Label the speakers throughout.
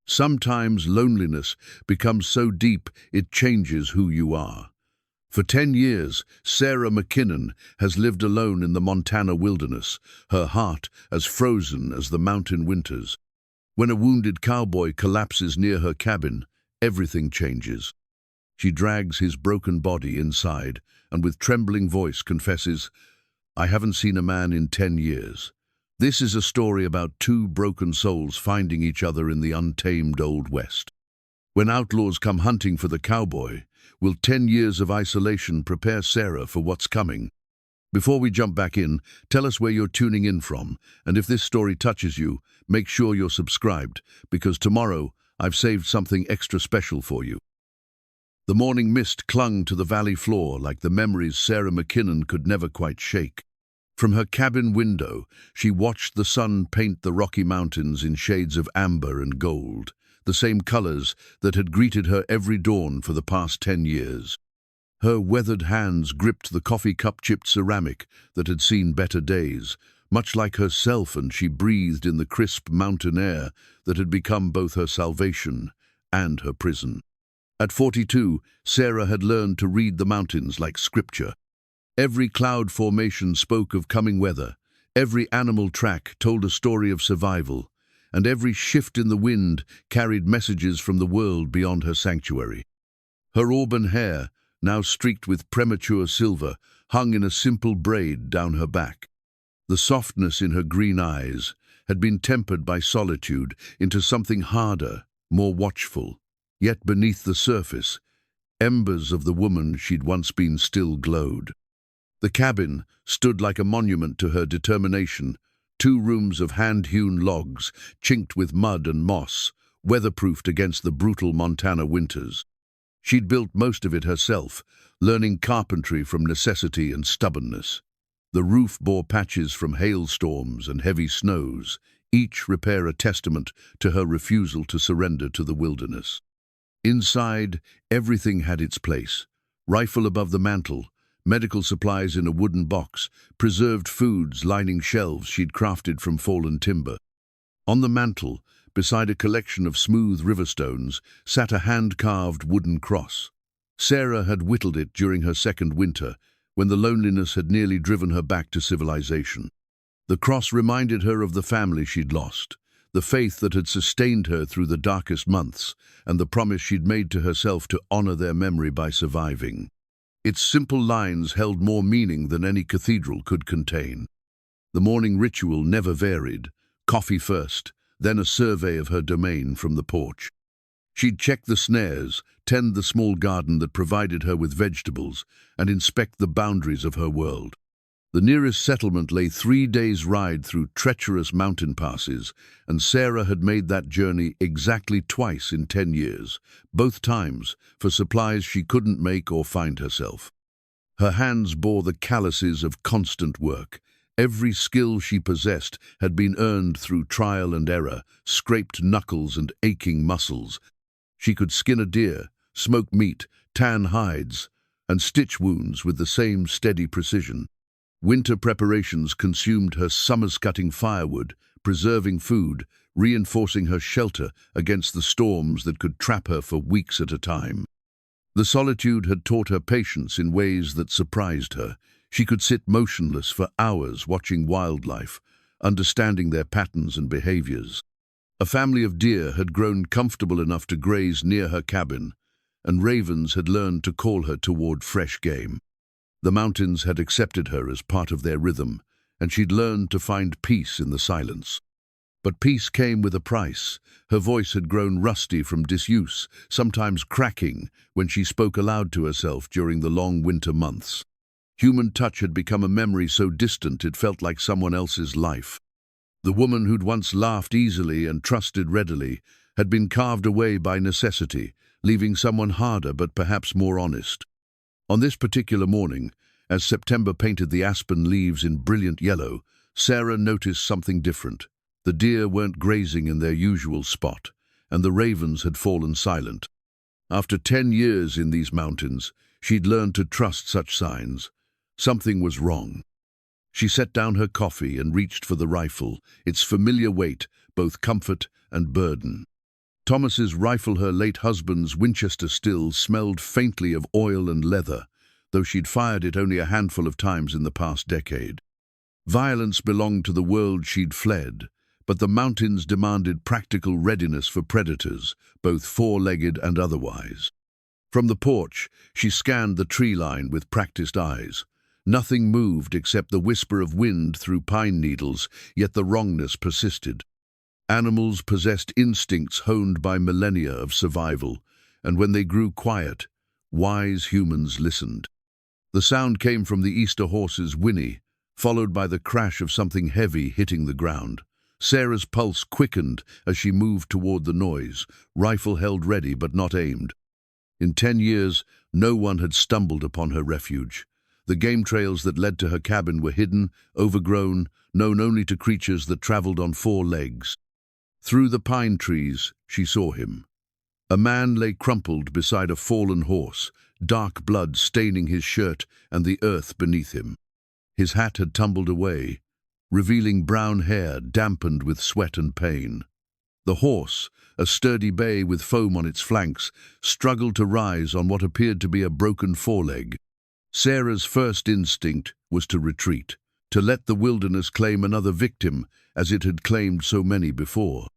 Speaker 1: Sometimes loneliness becomes so deep it changes who you are. For 10 years, Sarah McKinnon has lived alone in the Montana wilderness, her heart as frozen as the mountain winters. When a wounded cowboy collapses near her cabin, everything changes. She drags his broken body inside and with trembling voice confesses, "I haven't seen a man in 10 years. This is a story about two broken souls finding each other in the untamed Old West. When outlaws come hunting for the cowboy, will 10 years of isolation prepare Sarah for what's coming? Before we jump back in, tell us where you're tuning in from, and if this story touches you, make sure you're subscribed, because tomorrow I've saved something extra special for you. The morning mist clung to the valley floor like the memories Sarah McKinnon could never quite shake. From her cabin window, she watched the sun paint the Rocky Mountains in shades of amber and gold, the same colors that had greeted her every dawn for the past 10 years. Her weathered hands gripped the coffee-cup-chipped ceramic that had seen better days, much like herself, and she breathed in the crisp mountain air that had become both her salvation and her prison. At 42, Sarah had learned to read the mountains like scripture. Every cloud formation spoke of coming weather, every animal track told a story of survival, and every shift in the wind carried messages from the world beyond her sanctuary. Her auburn hair, now streaked with premature silver, hung in a simple braid down her back. The softness in her green eyes had been tempered by solitude into something harder, more watchful. Yet beneath the surface, embers of the woman she'd once been still glowed. The cabin stood like a monument to her determination, 2 rooms of hand-hewn logs, chinked with mud and moss, weatherproofed against the brutal Montana winters. She'd built most of it herself, learning carpentry from necessity and stubbornness. The roof bore patches from hailstorms and heavy snows, each repair a testament to her refusal to surrender to the wilderness. Inside, everything had its place. Rifle above the mantel, medical supplies in a wooden box, preserved foods lining shelves she'd crafted from fallen timber. On the mantel, beside a collection of smooth river stones, sat a hand-carved wooden cross. Sarah had whittled it during her second winter, when the loneliness had nearly driven her back to civilization. The cross reminded her of the family she'd lost, the faith that had sustained her through the darkest months, and the promise she'd made to herself to honor their memory by surviving. Its simple lines held more meaning than any cathedral could contain. The morning ritual never varied: coffee first, then a survey of her domain from the porch. She'd check the snares, tend the small garden that provided her with vegetables, and inspect the boundaries of her world. The nearest settlement lay 3 days' ride through treacherous mountain passes, and Sarah had made that journey exactly twice in 10 years, both times for supplies she couldn't make or find herself. Her hands bore the calluses of constant work. Every skill she possessed had been earned through trial and error, scraped knuckles and aching muscles. She could skin a deer, smoke meat, tan hides, and stitch wounds with the same steady precision. Winter preparations consumed her summers cutting firewood, preserving food, reinforcing her shelter against the storms that could trap her for weeks at a time. The solitude had taught her patience in ways that surprised her. She could sit motionless for hours watching wildlife, understanding their patterns and behaviors. A family of deer had grown comfortable enough to graze near her cabin, and ravens had learned to call her toward fresh game. The mountains had accepted her as part of their rhythm, and she'd learned to find peace in the silence. But peace came with a price. Her voice had grown rusty from disuse, sometimes cracking when she spoke aloud to herself during the long winter months. Human touch had become a memory so distant it felt like someone else's life. The woman who'd once laughed easily and trusted readily had been carved away by necessity, leaving someone harder but perhaps more honest. On this particular morning, as September painted the aspen leaves in brilliant yellow, Sarah noticed something different. The deer weren't grazing in their usual spot, and the ravens had fallen silent. After 10 years in these mountains, she'd learned to trust such signs. Something was wrong. She set down her coffee and reached for the rifle, its familiar weight, both comfort and burden. Thomas's rifle, her late husband's Winchester still, smelled faintly of oil and leather, though she'd fired it only a handful of times in the past decade. Violence belonged to the world she'd fled, but the mountains demanded practical readiness for predators, both four-legged and otherwise. From the porch, she scanned the tree line with practiced eyes. Nothing moved except the whisper of wind through pine needles, yet the wrongness persisted. Animals possessed instincts honed by millennia of survival, and when they grew quiet, wise humans listened. The sound came from the Easter horse's whinny, followed by the crash of something heavy hitting the ground. Sarah's pulse quickened as she moved toward the noise, rifle held ready but not aimed. In 10 years, no one had stumbled upon her refuge. The game trails that led to her cabin were hidden, overgrown, known only to creatures that traveled on 4 legs. Through the pine trees, she saw him. A man lay crumpled beside a fallen horse, dark blood staining his shirt and the earth beneath him. His hat had tumbled away, revealing brown hair dampened with sweat and pain. The horse, a sturdy bay with foam on its flanks, struggled to rise on what appeared to be a broken foreleg. Sarah's first instinct was to retreat, to let the wilderness claim another victim as it had claimed so many before.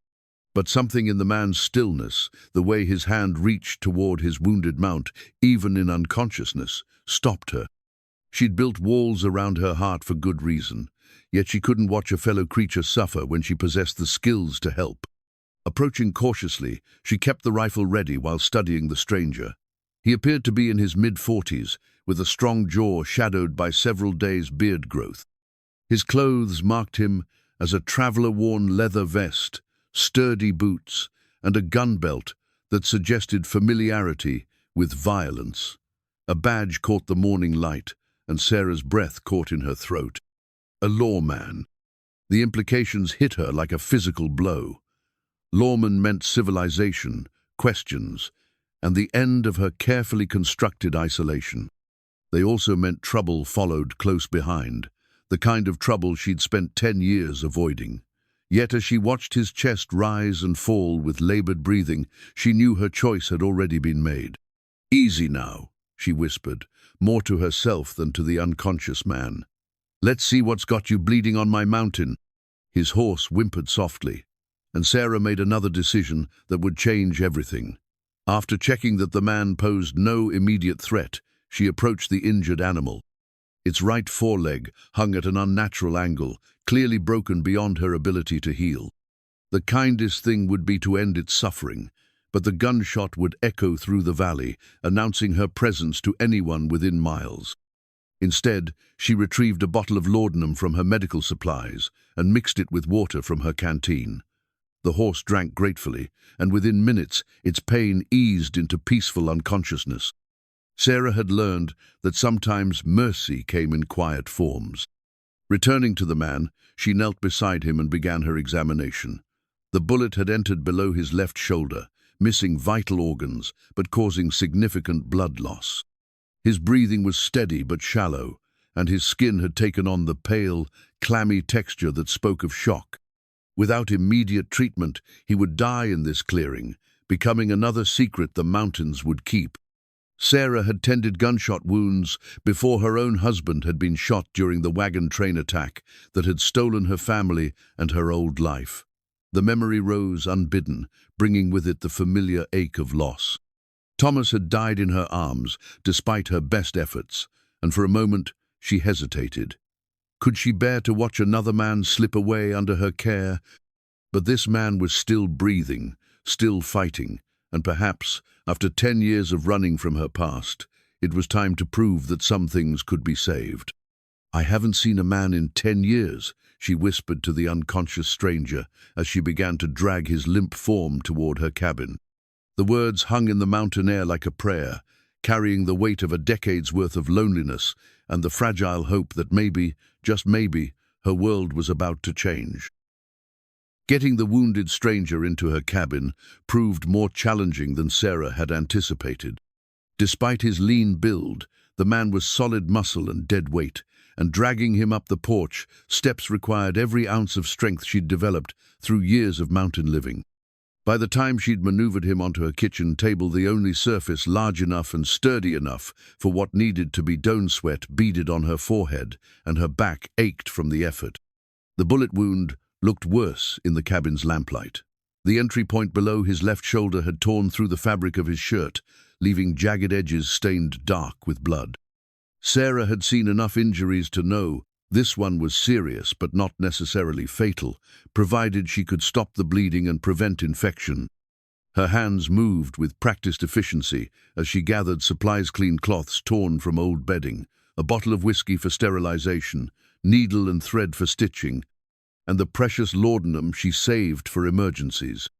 Speaker 1: But something in the man's stillness, the way his hand reached toward his wounded mount, even in unconsciousness, stopped her. She'd built walls around her heart for good reason, yet she couldn't watch a fellow creature suffer when she possessed the skills to help. Approaching cautiously, she kept the rifle ready while studying the stranger. He appeared to be in his mid-40s, with a strong jaw shadowed by several days' beard growth. His clothes marked him as a traveler-worn leather vest, sturdy boots, and a gun belt that suggested familiarity with violence. A badge caught the morning light, and Sarah's breath caught in her throat. A lawman. The implications hit her like a physical blow. Lawman meant civilization, questions, and the end of her carefully constructed isolation. They also meant trouble followed close behind, the kind of trouble she'd spent 10 years avoiding. Yet as she watched his chest rise and fall with labored breathing, she knew her choice had already been made. "Easy now," she whispered, more to herself than to the unconscious man. "Let's see what's got you bleeding on my mountain." His horse whimpered softly, and Sarah made another decision that would change everything. After checking that the man posed no immediate threat, she approached the injured animal. Its right foreleg hung at an unnatural angle, clearly broken beyond her ability to heal. The kindest thing would be to end its suffering, but the gunshot would echo through the valley, announcing her presence to anyone within miles. Instead, she retrieved a bottle of laudanum from her medical supplies and mixed it with water from her canteen. The horse drank gratefully, and within minutes its pain eased into peaceful unconsciousness. Sarah had learned that sometimes mercy came in quiet forms. Returning to the man, she knelt beside him and began her examination. The bullet had entered below his left shoulder, missing vital organs, but causing significant blood loss. His breathing was steady but shallow, and his skin had taken on the pale, clammy texture that spoke of shock. Without immediate treatment, he would die in this clearing, becoming another secret the mountains would keep. Sarah had tended gunshot wounds before her own husband had been shot during the wagon train attack that had stolen her family and her old life. The memory rose unbidden, bringing with it the familiar ache of loss. Thomas had died in her arms, despite her best efforts, and for a moment she hesitated. Could she bear to watch another man slip away under her care? But this man was still breathing, still fighting, and perhaps, after 10 years of running from her past, it was time to prove that some things could be saved. "I haven't seen a man in 10 years, she whispered to the unconscious stranger as she began to drag his limp form toward her cabin. The words hung in the mountain air like a prayer, carrying the weight of a decade's worth of loneliness and the fragile hope that maybe, just maybe, her world was about to change. Getting the wounded stranger into her cabin proved more challenging than Sarah had anticipated. Despite his lean build, the man was solid muscle and dead weight, and dragging him up the porch, steps required every ounce of strength she'd developed through years of mountain living. By the time she'd maneuvered him onto her kitchen table, the only surface large enough and sturdy enough for what needed to be dawn sweat beaded on her forehead, and her back ached from the effort. The bullet wound looked worse in the cabin's lamplight. The entry point below his left shoulder had torn through the fabric of his shirt, leaving jagged edges stained dark with blood. Sarah had seen enough injuries to know this one was serious but not necessarily fatal, provided she could stop the bleeding and prevent infection. Her hands moved with practiced efficiency as she gathered supplies: clean cloths torn from old bedding, a bottle of whiskey for sterilization, needle and thread for stitching, and the precious laudanum she saved for emergencies.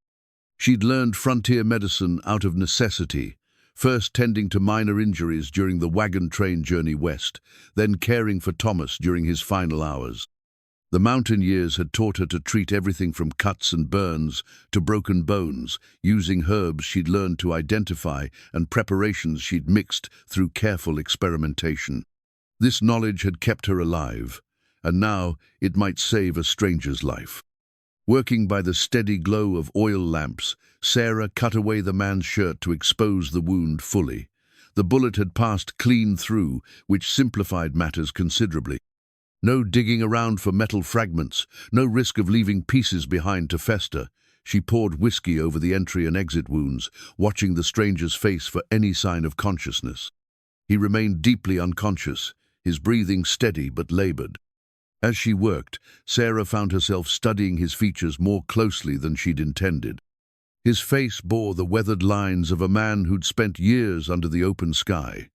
Speaker 1: She'd learned frontier medicine out of necessity, first tending to minor injuries during the wagon train journey west, then caring for Thomas during his final hours. The mountain years had taught her to treat everything from cuts and burns to broken bones, using herbs she'd learned to identify and preparations she'd mixed through careful experimentation. This knowledge had kept her alive, and now it might save a stranger's life. Working by the steady glow of oil lamps, Sarah cut away the man's shirt to expose the wound fully. The bullet had passed clean through, which simplified matters considerably. No digging around for metal fragments, no risk of leaving pieces behind to fester. She poured whiskey over the entry and exit wounds, watching the stranger's face for any sign of consciousness. He remained deeply unconscious, his breathing steady but labored. As she worked, Sarah found herself studying his features more closely than she'd intended. His face bore the weathered lines of a man who'd spent years under the open sky.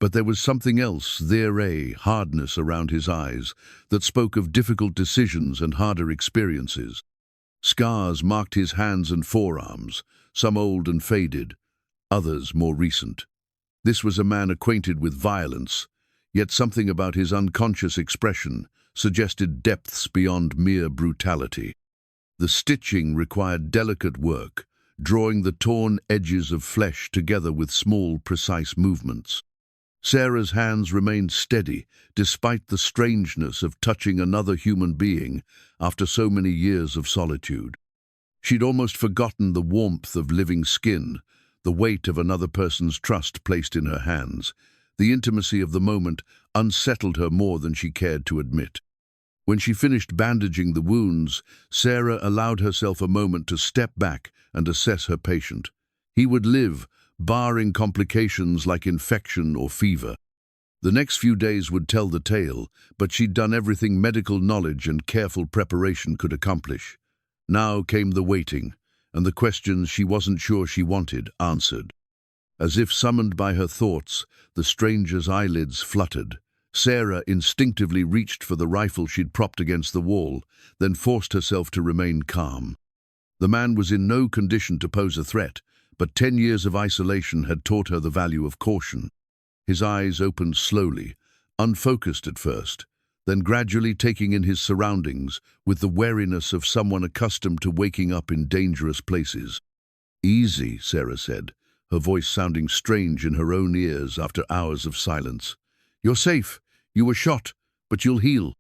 Speaker 1: But there was something else there, a hardness around his eyes that spoke of difficult decisions and harder experiences. Scars marked his hands and forearms, some old and faded, others more recent. This was a man acquainted with violence, yet something about his unconscious expression suggested depths beyond mere brutality. The stitching required delicate work, drawing the torn edges of flesh together with small, precise movements. Sarah's hands remained steady, despite the strangeness of touching another human being after so many years of solitude. She'd almost forgotten the warmth of living skin, the weight of another person's trust placed in her hands. The intimacy of the moment unsettled her more than she cared to admit. When she finished bandaging the wounds, Sarah allowed herself a moment to step back and assess her patient. He would live, barring complications like infection or fever. The next few days would tell the tale, but she'd done everything medical knowledge and careful preparation could accomplish. Now came the waiting, and the questions she wasn't sure she wanted answered. As if summoned by her thoughts, the stranger's eyelids fluttered. Sarah instinctively reached for the rifle she'd propped against the wall, then forced herself to remain calm. The man was in no condition to pose a threat, but 10 years of isolation had taught her the value of caution. His eyes opened slowly, unfocused at first, then gradually taking in his surroundings with the wariness of someone accustomed to waking up in dangerous places. "Easy," Sarah said, her voice sounding strange in her own ears after hours of silence. "You're safe. You were shot, but you'll heal."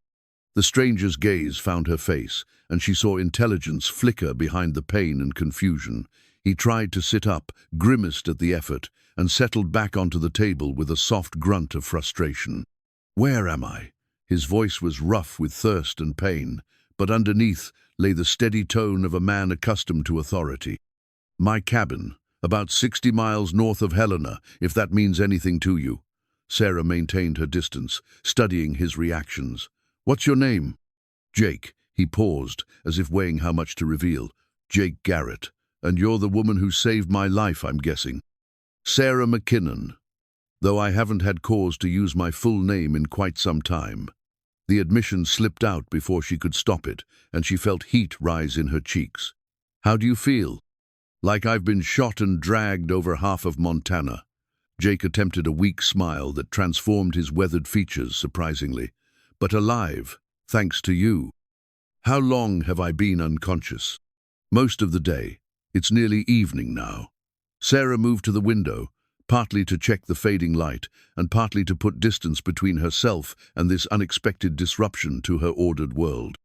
Speaker 1: The stranger's gaze found her face, and she saw intelligence flicker behind the pain and confusion. He tried to sit up, grimaced at the effort, and settled back onto the table with a soft grunt of frustration. "Where am I?" His voice was rough with thirst and pain, but underneath lay the steady tone of a man accustomed to authority. "My cabin, about 60 miles north of Helena, if that means anything to you." Sarah maintained her distance, studying his reactions. "What's your name?" "Jake." He paused, as if weighing how much to reveal. "Jake Garrett. And you're the woman who saved my life, I'm guessing." "Sarah McKinnon, though I haven't had cause to use my full name in quite some time." The admission slipped out before she could stop it, and she felt heat rise in her cheeks. "How do you feel?" "Like I've been shot and dragged over half of Montana." Jake attempted a weak smile that transformed his weathered features surprisingly. "But alive, thanks to you." "How long have I been unconscious?" "Most of the day. It's nearly evening now." Sarah moved to the window, partly to check the fading light, and partly to put distance between herself and this unexpected disruption to her ordered world.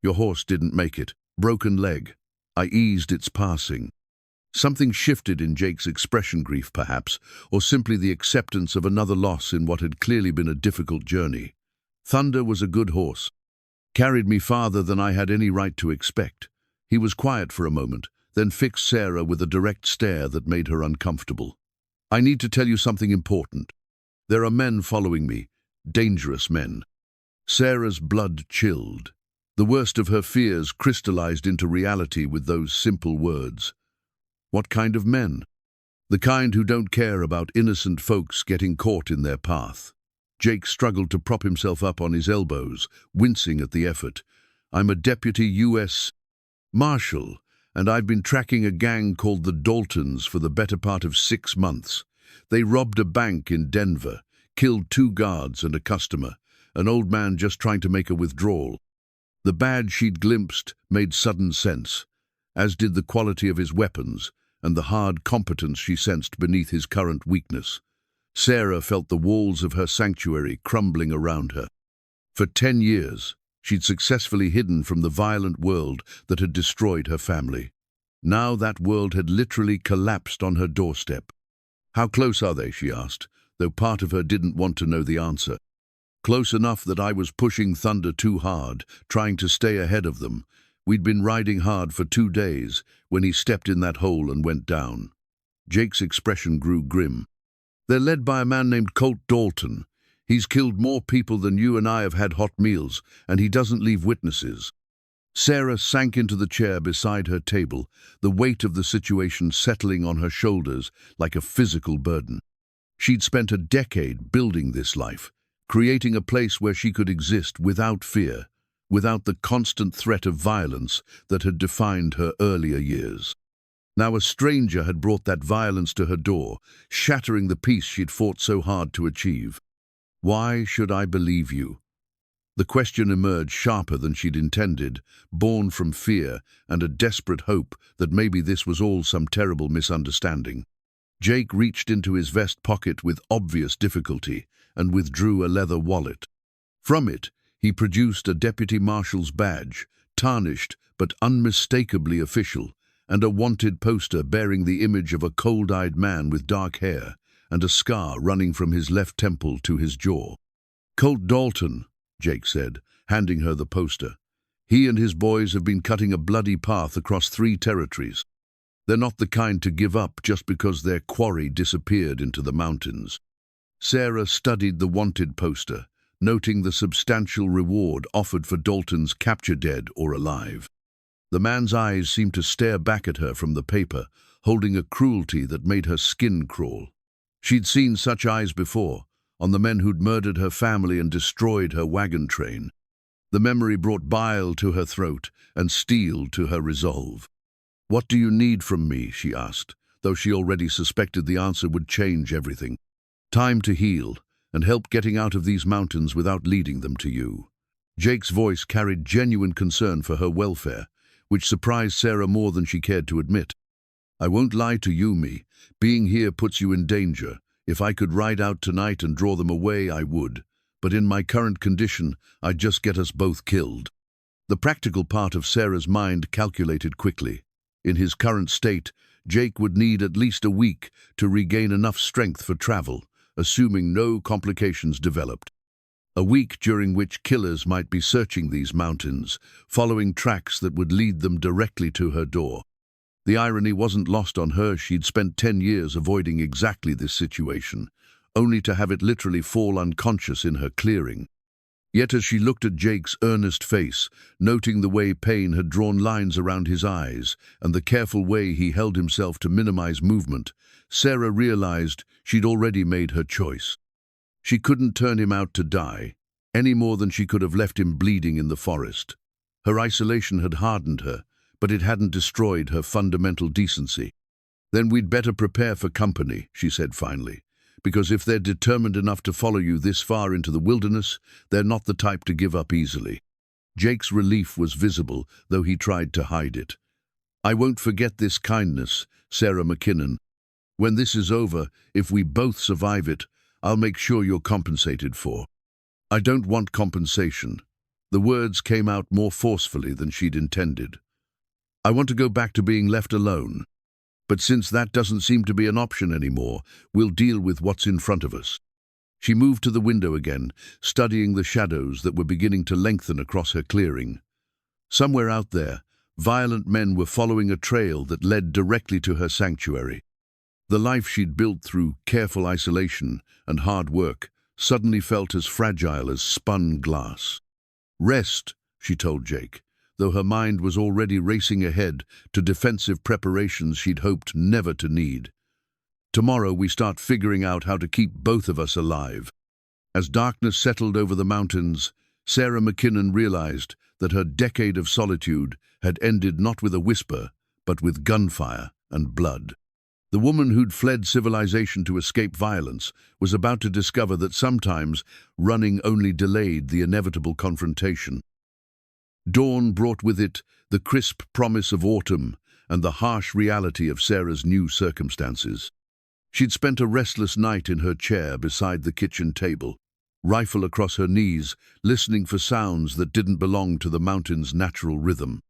Speaker 1: "Your horse didn't make it. Broken leg." I eased its passing. Something shifted in Jake's expression, grief perhaps, or simply the acceptance of another loss in what had clearly been a difficult journey. Thunder was a good horse. Carried me farther than I had any right to expect. He was quiet for a moment, then fixed Sarah with a direct stare that made her uncomfortable. I need to tell you something important. There are men following me, dangerous men. Sarah's blood chilled. The worst of her fears crystallized into reality with those simple words. What kind of men? The kind who don't care about innocent folks getting caught in their path. Jake struggled to prop himself up on his elbows, wincing at the effort. I'm a deputy U.S. Marshal, and I've been tracking a gang called the Daltons for the better part of 6 months. They robbed a bank in Denver, killed 2 guards and a customer, an old man just trying to make a withdrawal. The badge she'd glimpsed made sudden sense, as did the quality of his weapons and the hard competence she sensed beneath his current weakness. Sarah felt the walls of her sanctuary crumbling around her. For 10 years, she'd successfully hidden from the violent world that had destroyed her family. Now that world had literally collapsed on her doorstep. How close are they, she asked, though part of her didn't want to know the answer. Close enough that I was pushing Thunder too hard, trying to stay ahead of them. We'd been riding hard for 2 days when he stepped in that hole and went down. Jake's expression grew grim. They're led by a man named Colt Dalton. He's killed more people than you and I have had hot meals, and he doesn't leave witnesses. Sarah sank into the chair beside her table, the weight of the situation settling on her shoulders like a physical burden. She'd spent a decade building this life, creating a place where she could exist without fear, without the constant threat of violence that had defined her earlier years. Now a stranger had brought that violence to her door, shattering the peace she'd fought so hard to achieve. Why should I believe you? The question emerged sharper than she'd intended, born from fear and a desperate hope that maybe this was all some terrible misunderstanding. Jake reached into his vest pocket with obvious difficulty and withdrew a leather wallet. From it, he produced a deputy marshal's badge, tarnished but unmistakably official, and a wanted poster bearing the image of a cold-eyed man with dark hair and a scar running from his left temple to his jaw. Colt Dalton, Jake said, handing her the poster. He and his boys have been cutting a bloody path across 3 territories. They're not the kind to give up just because their quarry disappeared into the mountains. Sarah studied the wanted poster, noting the substantial reward offered for Dalton's capture dead or alive. The man's eyes seemed to stare back at her from the paper, holding a cruelty that made her skin crawl. She'd seen such eyes before, on the men who'd murdered her family and destroyed her wagon train. The memory brought bile to her throat and steel to her resolve. "What do you need from me?" she asked, though she already suspected the answer would change everything. "Time to heal, and help getting out of these mountains without leading them to you." Jake's voice carried genuine concern for her welfare, which surprised Sarah more than she cared to admit. "I won't lie to you, me. Being here puts you in danger. If I could ride out tonight and draw them away, I would. But in my current condition, I'd just get us both killed." The practical part of Sarah's mind calculated quickly. In his current state, Jake would need at least a week to regain enough strength for travel, assuming no complications developed. A week during which killers might be searching these mountains, following tracks that would lead them directly to her door. The irony wasn't lost on her. She'd spent 10 years avoiding exactly this situation, only to have it literally fall unconscious in her clearing. Yet as she looked at Jake's earnest face, noting the way pain had drawn lines around his eyes and the careful way he held himself to minimize movement, Sarah realized she'd already made her choice. She couldn't turn him out to die, any more than she could have left him bleeding in the forest. Her isolation had hardened her, but it hadn't destroyed her fundamental decency. "Then we'd better prepare for company," she said finally, "because if they're determined enough to follow you this far into the wilderness, they're not the type to give up easily." Jake's relief was visible, though he tried to hide it. "I won't forget this kindness, Sarah McKinnon. When this is over, if we both survive it, I'll make sure you're compensated for." "I don't want compensation." The words came out more forcefully than she'd intended. I want to go back to being left alone. But since that doesn't seem to be an option anymore, we'll deal with what's in front of us." She moved to the window again, studying the shadows that were beginning to lengthen across her clearing. Somewhere out there, violent men were following a trail that led directly to her sanctuary. The life she'd built through careful isolation and hard work suddenly felt as fragile as spun glass. "Rest," she told Jake, though her mind was already racing ahead to defensive preparations she'd hoped never to need. "Tomorrow we start figuring out how to keep both of us alive." As darkness settled over the mountains, Sarah McKinnon realized that her decade of solitude had ended not with a whisper, but with gunfire and blood. The woman who'd fled civilization to escape violence was about to discover that sometimes running only delayed the inevitable confrontation. Dawn brought with it the crisp promise of autumn and the harsh reality of Sarah's new circumstances. She'd spent a restless night in her chair beside the kitchen table, rifle across her knees, listening for sounds that didn't belong to the mountain's natural rhythm.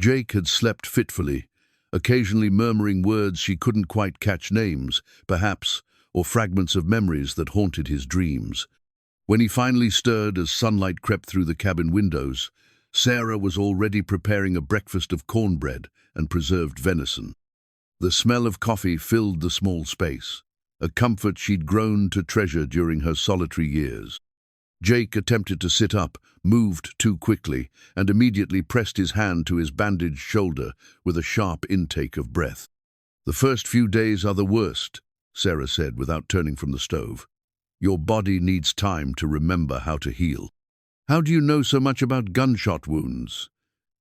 Speaker 1: Jake had slept fitfully, occasionally murmuring words she couldn't quite catch, names, perhaps, or fragments of memories that haunted his dreams. When he finally stirred as sunlight crept through the cabin windows, Sarah was already preparing a breakfast of cornbread and preserved venison. The smell of coffee filled the small space, a comfort she'd grown to treasure during her solitary years. Jake attempted to sit up, moved too quickly, and immediately pressed his hand to his bandaged shoulder with a sharp intake of breath. "The first few days are the worst," Sarah said without turning from the stove. "Your body needs time to remember how to heal." "How do you know so much about gunshot wounds?"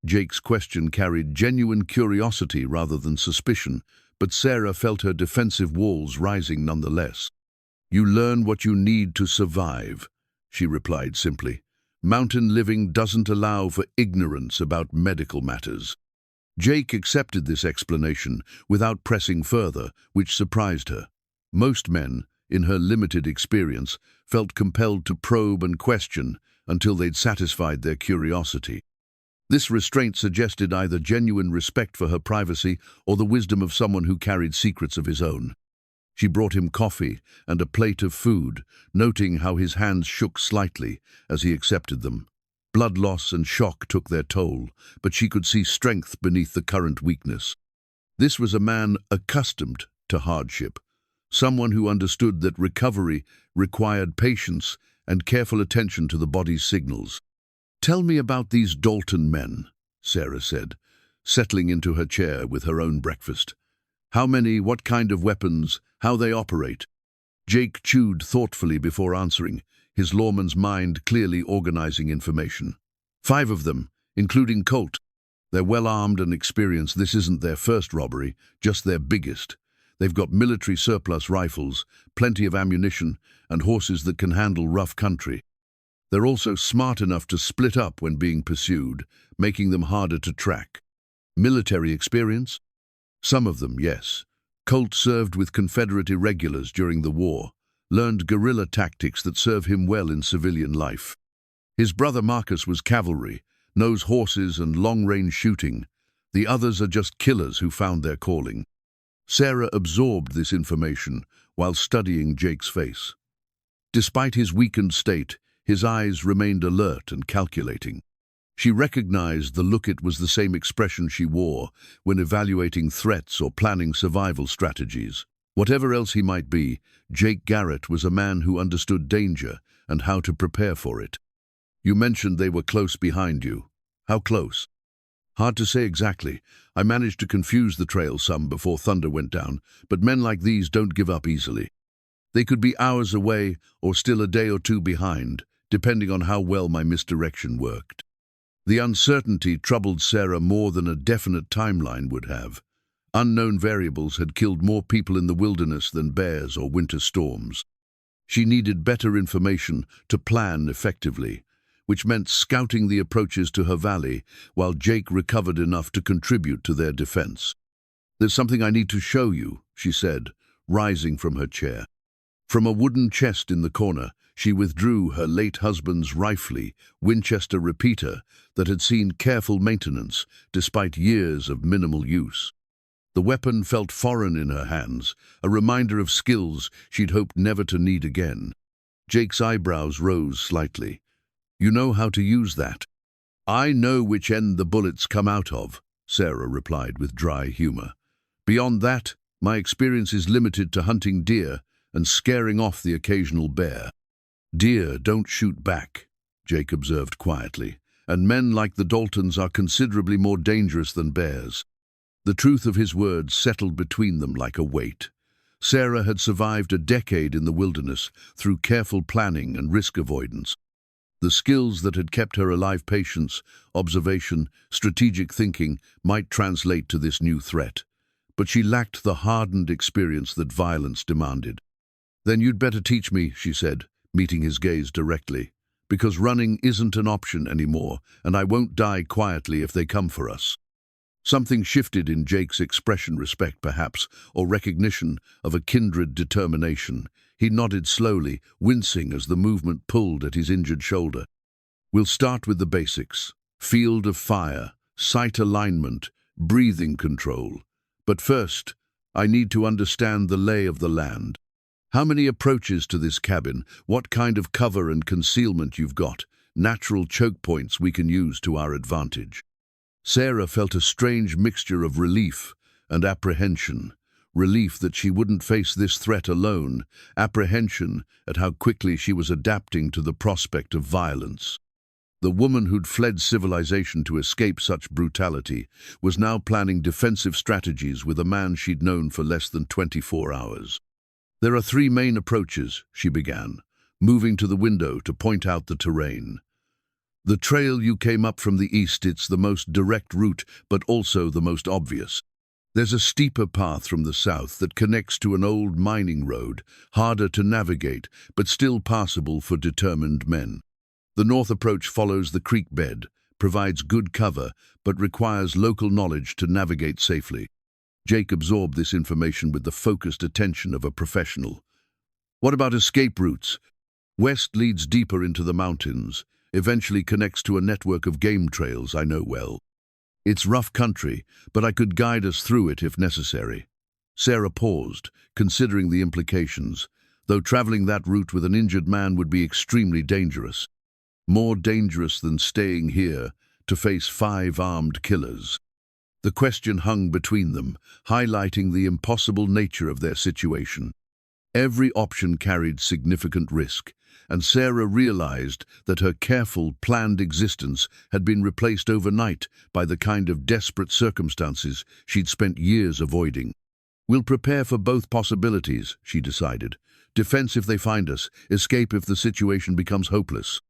Speaker 1: Jake's question carried genuine curiosity rather than suspicion, but Sarah felt her defensive walls rising nonetheless. "You learn what you need to survive," she replied simply. "Mountain living doesn't allow for ignorance about medical matters." Jake accepted this explanation without pressing further, which surprised her. Most men, in her limited experience, felt compelled to probe and question until they'd satisfied their curiosity. This restraint suggested either genuine respect for her privacy or the wisdom of someone who carried secrets of his own. She brought him coffee and a plate of food, noting how his hands shook slightly as he accepted them. Blood loss and shock took their toll, but she could see strength beneath the current weakness. This was a man accustomed to hardship, someone who understood that recovery required patience and careful attention to the body's signals. "Tell me about these Dalton men," Sarah said, settling into her chair with her own breakfast. "How many, what kind of weapons, how they operate?" Jake chewed thoughtfully before answering, his lawman's mind clearly organizing information. "5 of them, including Colt. They're well-armed and experienced. This isn't their first robbery, just their biggest. They've got military surplus rifles, plenty of ammunition, and horses that can handle rough country. They're also smart enough to split up when being pursued, making them harder to track." "Military experience?" "Some of them, yes. Colt served with Confederate irregulars during the war, learned guerrilla tactics that serve him well in civilian life. His brother Marcus was cavalry, knows horses and long-range shooting. The others are just killers who found their calling." Sarah absorbed this information while studying Jake's face. Despite his weakened state, his eyes remained alert and calculating. She recognized the look. It was the same expression she wore when evaluating threats or planning survival strategies. Whatever else he might be, Jake Garrett was a man who understood danger and how to prepare for it. "You mentioned they were close behind you. How close?" "Hard to say exactly. I managed to confuse the trail some before thunder went down, but men like these don't give up easily. They could be hours away or still a day or two behind, depending on how well my misdirection worked." The uncertainty troubled Sarah more than a definite timeline would have. Unknown variables had killed more people in the wilderness than bears or winter storms. She needed better information to plan effectively, which meant scouting the approaches to her valley while Jake recovered enough to contribute to their defense. "There's something I need to show you," she said, rising from her chair. From a wooden chest in the corner, She withdrew her late husband's rifle, Winchester repeater, that had seen careful maintenance despite years of minimal use. The weapon felt foreign in her hands, a reminder of skills she'd hoped never to need again. Jake's eyebrows rose slightly. "You know how to use that?" "I know which end the bullets come out of," Sarah replied with dry humor. "Beyond that, my experience is limited to hunting deer and scaring off the occasional bear." "Deer don't shoot back," Jake observed quietly, "and men like the Daltons are considerably more dangerous than bears." The truth of his words settled between them like a weight. Sarah had survived a decade in the wilderness through careful planning and risk avoidance. The skills that had kept her alive, patience, observation, strategic thinking, might translate to this new threat. But she lacked the hardened experience that violence demanded. "Then you'd better teach me," she said, meeting his gaze directly, "because running isn't an option anymore, and I won't die quietly if they come for us." Something shifted in Jake's expression, respect perhaps, or recognition of a kindred determination. He nodded slowly, wincing as the movement pulled at his injured shoulder. "We'll start with the basics. Field of fire, sight alignment, breathing control. But first, I need to understand the lay of the land. How many approaches to this cabin? What kind of cover and concealment you've got? Natural choke points we can use to our advantage." Sarah felt a strange mixture of relief and apprehension. Relief that she wouldn't face this threat alone, apprehension at how quickly she was adapting to the prospect of violence. The woman who'd fled civilization to escape such brutality was now planning defensive strategies with a man she'd known for less than 24 hours. "There are 3 main approaches," she began, moving to the window to point out the terrain. "The trail you came up from the east, it's the most direct route, but also the most obvious. There's a steeper path from the south that connects to an old mining road, harder to navigate, but still passable for determined men. The north approach follows the creek bed, provides good cover, but requires local knowledge to navigate safely." Jake absorbed this information with the focused attention of a professional. "What about escape routes?" "West leads deeper into the mountains, eventually connects to a network of game trails I know well. It's rough country, but I could guide us through it if necessary." Sarah paused, considering the implications, though traveling that route with an injured man would be extremely dangerous. More dangerous than staying here to face 5 armed killers. The question hung between them, highlighting the impossible nature of their situation. Every option carried significant risk, and Sarah realized that her careful, planned existence had been replaced overnight by the kind of desperate circumstances she'd spent years avoiding. "We'll prepare for both possibilities," she decided. "Defense if they find us, escape if the situation becomes hopeless."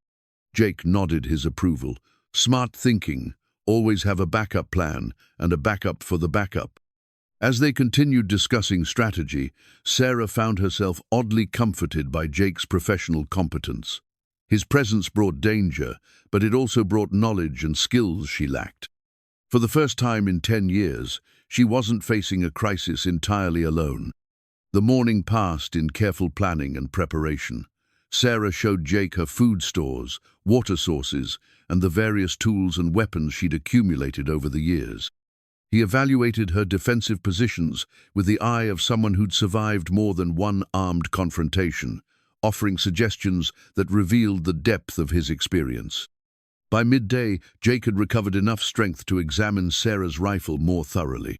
Speaker 1: Jake nodded his approval. "Smart thinking. Always have a backup plan, and a backup for the backup." As they continued discussing strategy, Sarah found herself oddly comforted by Jake's professional competence. His presence brought danger, but it also brought knowledge and skills she lacked. For the first time in 10 years, she wasn't facing a crisis entirely alone. The morning passed in careful planning and preparation. Sarah showed Jake her food stores, water sources, and the various tools and weapons she'd accumulated over the years. He evaluated her defensive positions with the eye of someone who'd survived more than one armed confrontation, offering suggestions that revealed the depth of his experience. By midday, Jake had recovered enough strength to examine Sarah's rifle more thoroughly.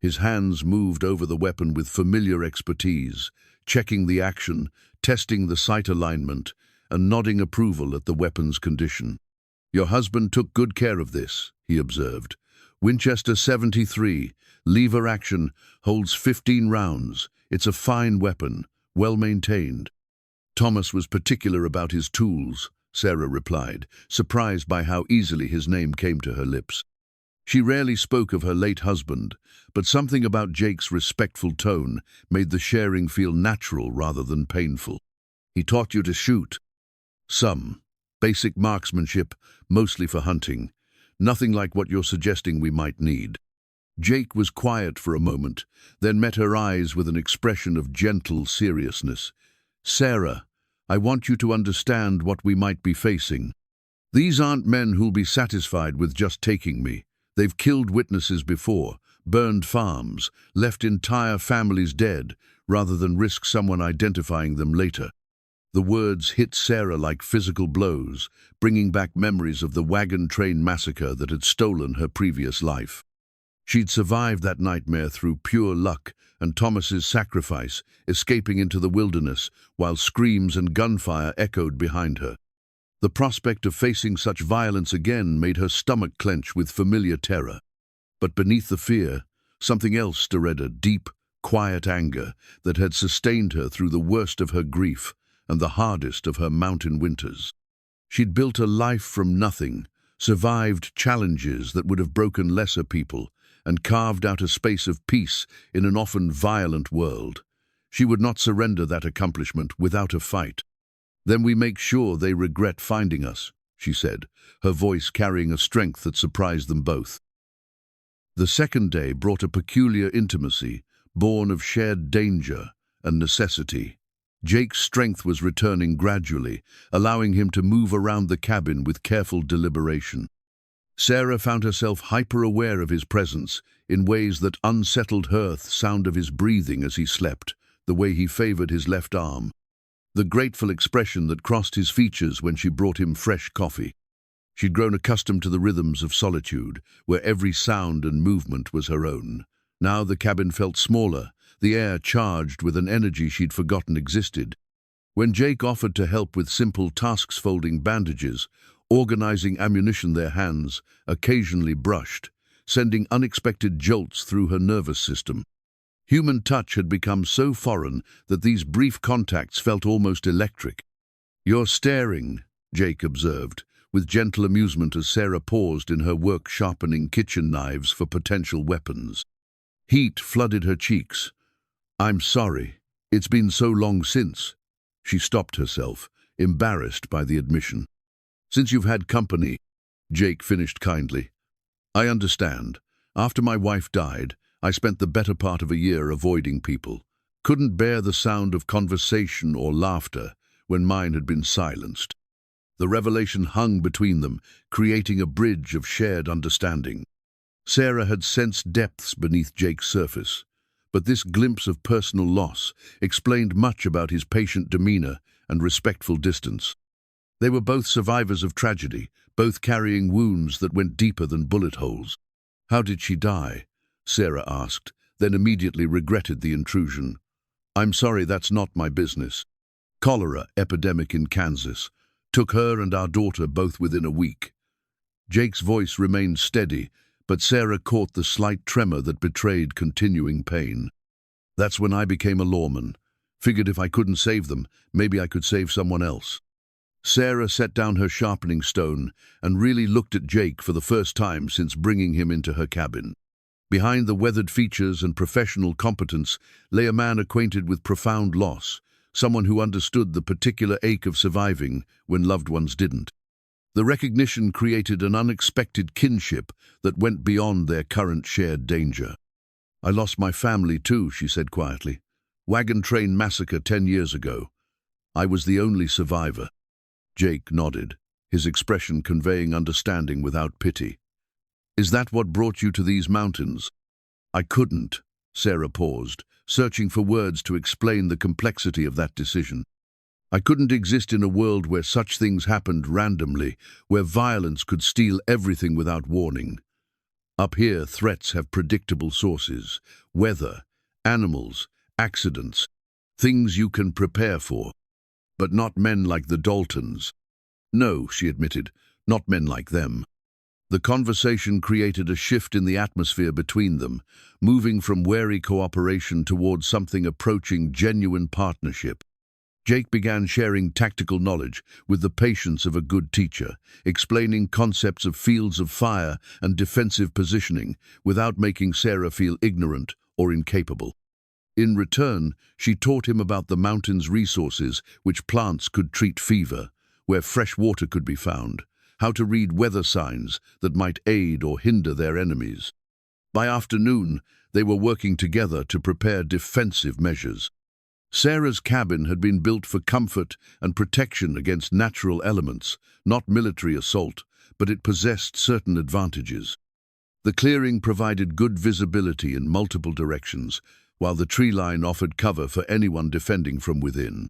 Speaker 1: His hands moved over the weapon with familiar expertise, checking the action, testing the sight alignment, and nodding approval at the weapon's condition. "Your husband took good care of this," he observed. "Winchester 73, lever action, holds 15 rounds. It's a fine weapon, well maintained." "Thomas was particular about his tools," Sarah replied, surprised by how easily his name came to her lips. She rarely spoke of her late husband, but something about Jake's respectful tone made the sharing feel natural rather than painful. "He taught you to shoot?" "Some. Basic marksmanship, mostly for hunting. Nothing like what you're suggesting we might need." Jake was quiet for a moment, then met her eyes with an expression of gentle seriousness. "Sarah, I want you to understand what we might be facing. These aren't men who'll be satisfied with just taking me. They've killed witnesses before, burned farms, left entire families dead, rather than risk someone identifying them later. The words hit Sarah like physical blows, bringing back memories of the wagon train massacre that had stolen her previous life. She'd survived that nightmare through pure luck and Thomas's sacrifice, escaping into the wilderness while screams and gunfire echoed behind her. The prospect of facing such violence again made her stomach clench with familiar terror. But beneath the fear, something else stirred a deep, quiet anger that had sustained her through the worst of her grief and the hardest of her mountain winters. She'd built a life from nothing, survived challenges that would have broken lesser people, and carved out a space of peace in an often violent world. She would not surrender that accomplishment without a fight. "Then we make sure they regret finding us," she said, her voice carrying a strength that surprised them both. The second day brought a peculiar intimacy, born of shared danger and necessity. Jake's strength was returning gradually, allowing him to move around the cabin with careful deliberation. Sarah found herself hyper-aware of his presence in ways that unsettled her. The sound of his breathing as he slept, the way he favored his left arm, the grateful expression that crossed his features when she brought him fresh coffee. She'd grown accustomed to the rhythms of solitude, where every sound and movement was her own. Now the cabin felt smaller, the air charged with an energy she'd forgotten existed. When Jake offered to help with simple tasks, folding bandages, organizing ammunition, their hands occasionally brushed, sending unexpected jolts through her nervous system. Human touch had become so foreign that these brief contacts felt almost electric. "You're staring," Jake observed, with gentle amusement as Sarah paused in her work sharpening kitchen knives for potential weapons. Heat flooded her cheeks. "I'm sorry. It's been so long since." She stopped herself, embarrassed by the admission. "Since you've had company," Jake finished kindly. "I understand. After my wife died, I spent the better part of a year avoiding people. Couldn't bear the sound of conversation or laughter when mine had been silenced." The revelation hung between them, creating a bridge of shared understanding. Sarah had sensed depths beneath Jake's surface, but this glimpse of personal loss explained much about his patient demeanor and respectful distance. They were both survivors of tragedy, both carrying wounds that went deeper than bullet holes. "How did she die?" Sarah asked, then immediately regretted the intrusion. "I'm sorry, that's not my business. Cholera epidemic in Kansas took her and our daughter both within a week." Jake's voice remained steady, but Sarah caught the slight tremor that betrayed continuing pain. "That's when I became a lawman. Figured if I couldn't save them, maybe I could save someone else." Sarah set down her sharpening stone and really looked at Jake for the first time since bringing him into her cabin. Behind the weathered features and professional competence lay a man acquainted with profound loss, someone who understood the particular ache of surviving when loved ones didn't. The recognition created an unexpected kinship that went beyond their current shared danger. "I lost my family too," she said quietly. "Wagon train massacre 10 years ago. I was the only survivor." Jake nodded, his expression conveying understanding without pity. "Is that what brought you to these mountains?" "I couldn't." Sarah paused, searching for words to explain the complexity of that decision. "I couldn't exist in a world where such things happened randomly, where violence could steal everything without warning. Up here, threats have predictable sources: weather, animals, accidents, things you can prepare for. But not men like the Daltons." "No," she admitted, "not men like them." The conversation created a shift in the atmosphere between them, moving from wary cooperation towards something approaching genuine partnership. Jake began sharing tactical knowledge with the patience of a good teacher, explaining concepts of fields of fire and defensive positioning without making Sarah feel ignorant or incapable. In return, she taught him about the mountain's resources, which plants could treat fever, where fresh water could be found, how to read weather signs that might aid or hinder their enemies. By afternoon, they were working together to prepare defensive measures. Sarah's cabin had been built for comfort and protection against natural elements, not military assault, but it possessed certain advantages. The clearing provided good visibility in multiple directions, while the tree line offered cover for anyone defending from within.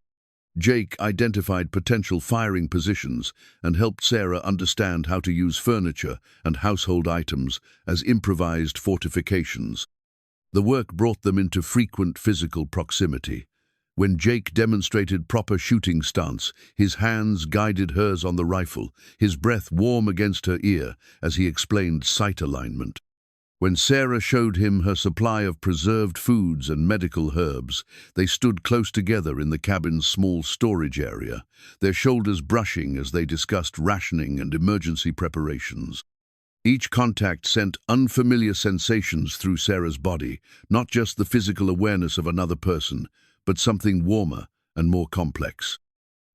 Speaker 1: Jake identified potential firing positions and helped Sarah understand how to use furniture and household items as improvised fortifications. The work brought them into frequent physical proximity. When Jake demonstrated proper shooting stance, his hands guided hers on the rifle, his breath warm against her ear as he explained sight alignment. When Sarah showed him her supply of preserved foods and medical herbs, they stood close together in the cabin's small storage area, their shoulders brushing as they discussed rationing and emergency preparations. Each contact sent unfamiliar sensations through Sarah's body, not just the physical awareness of another person, but something warmer and more complex.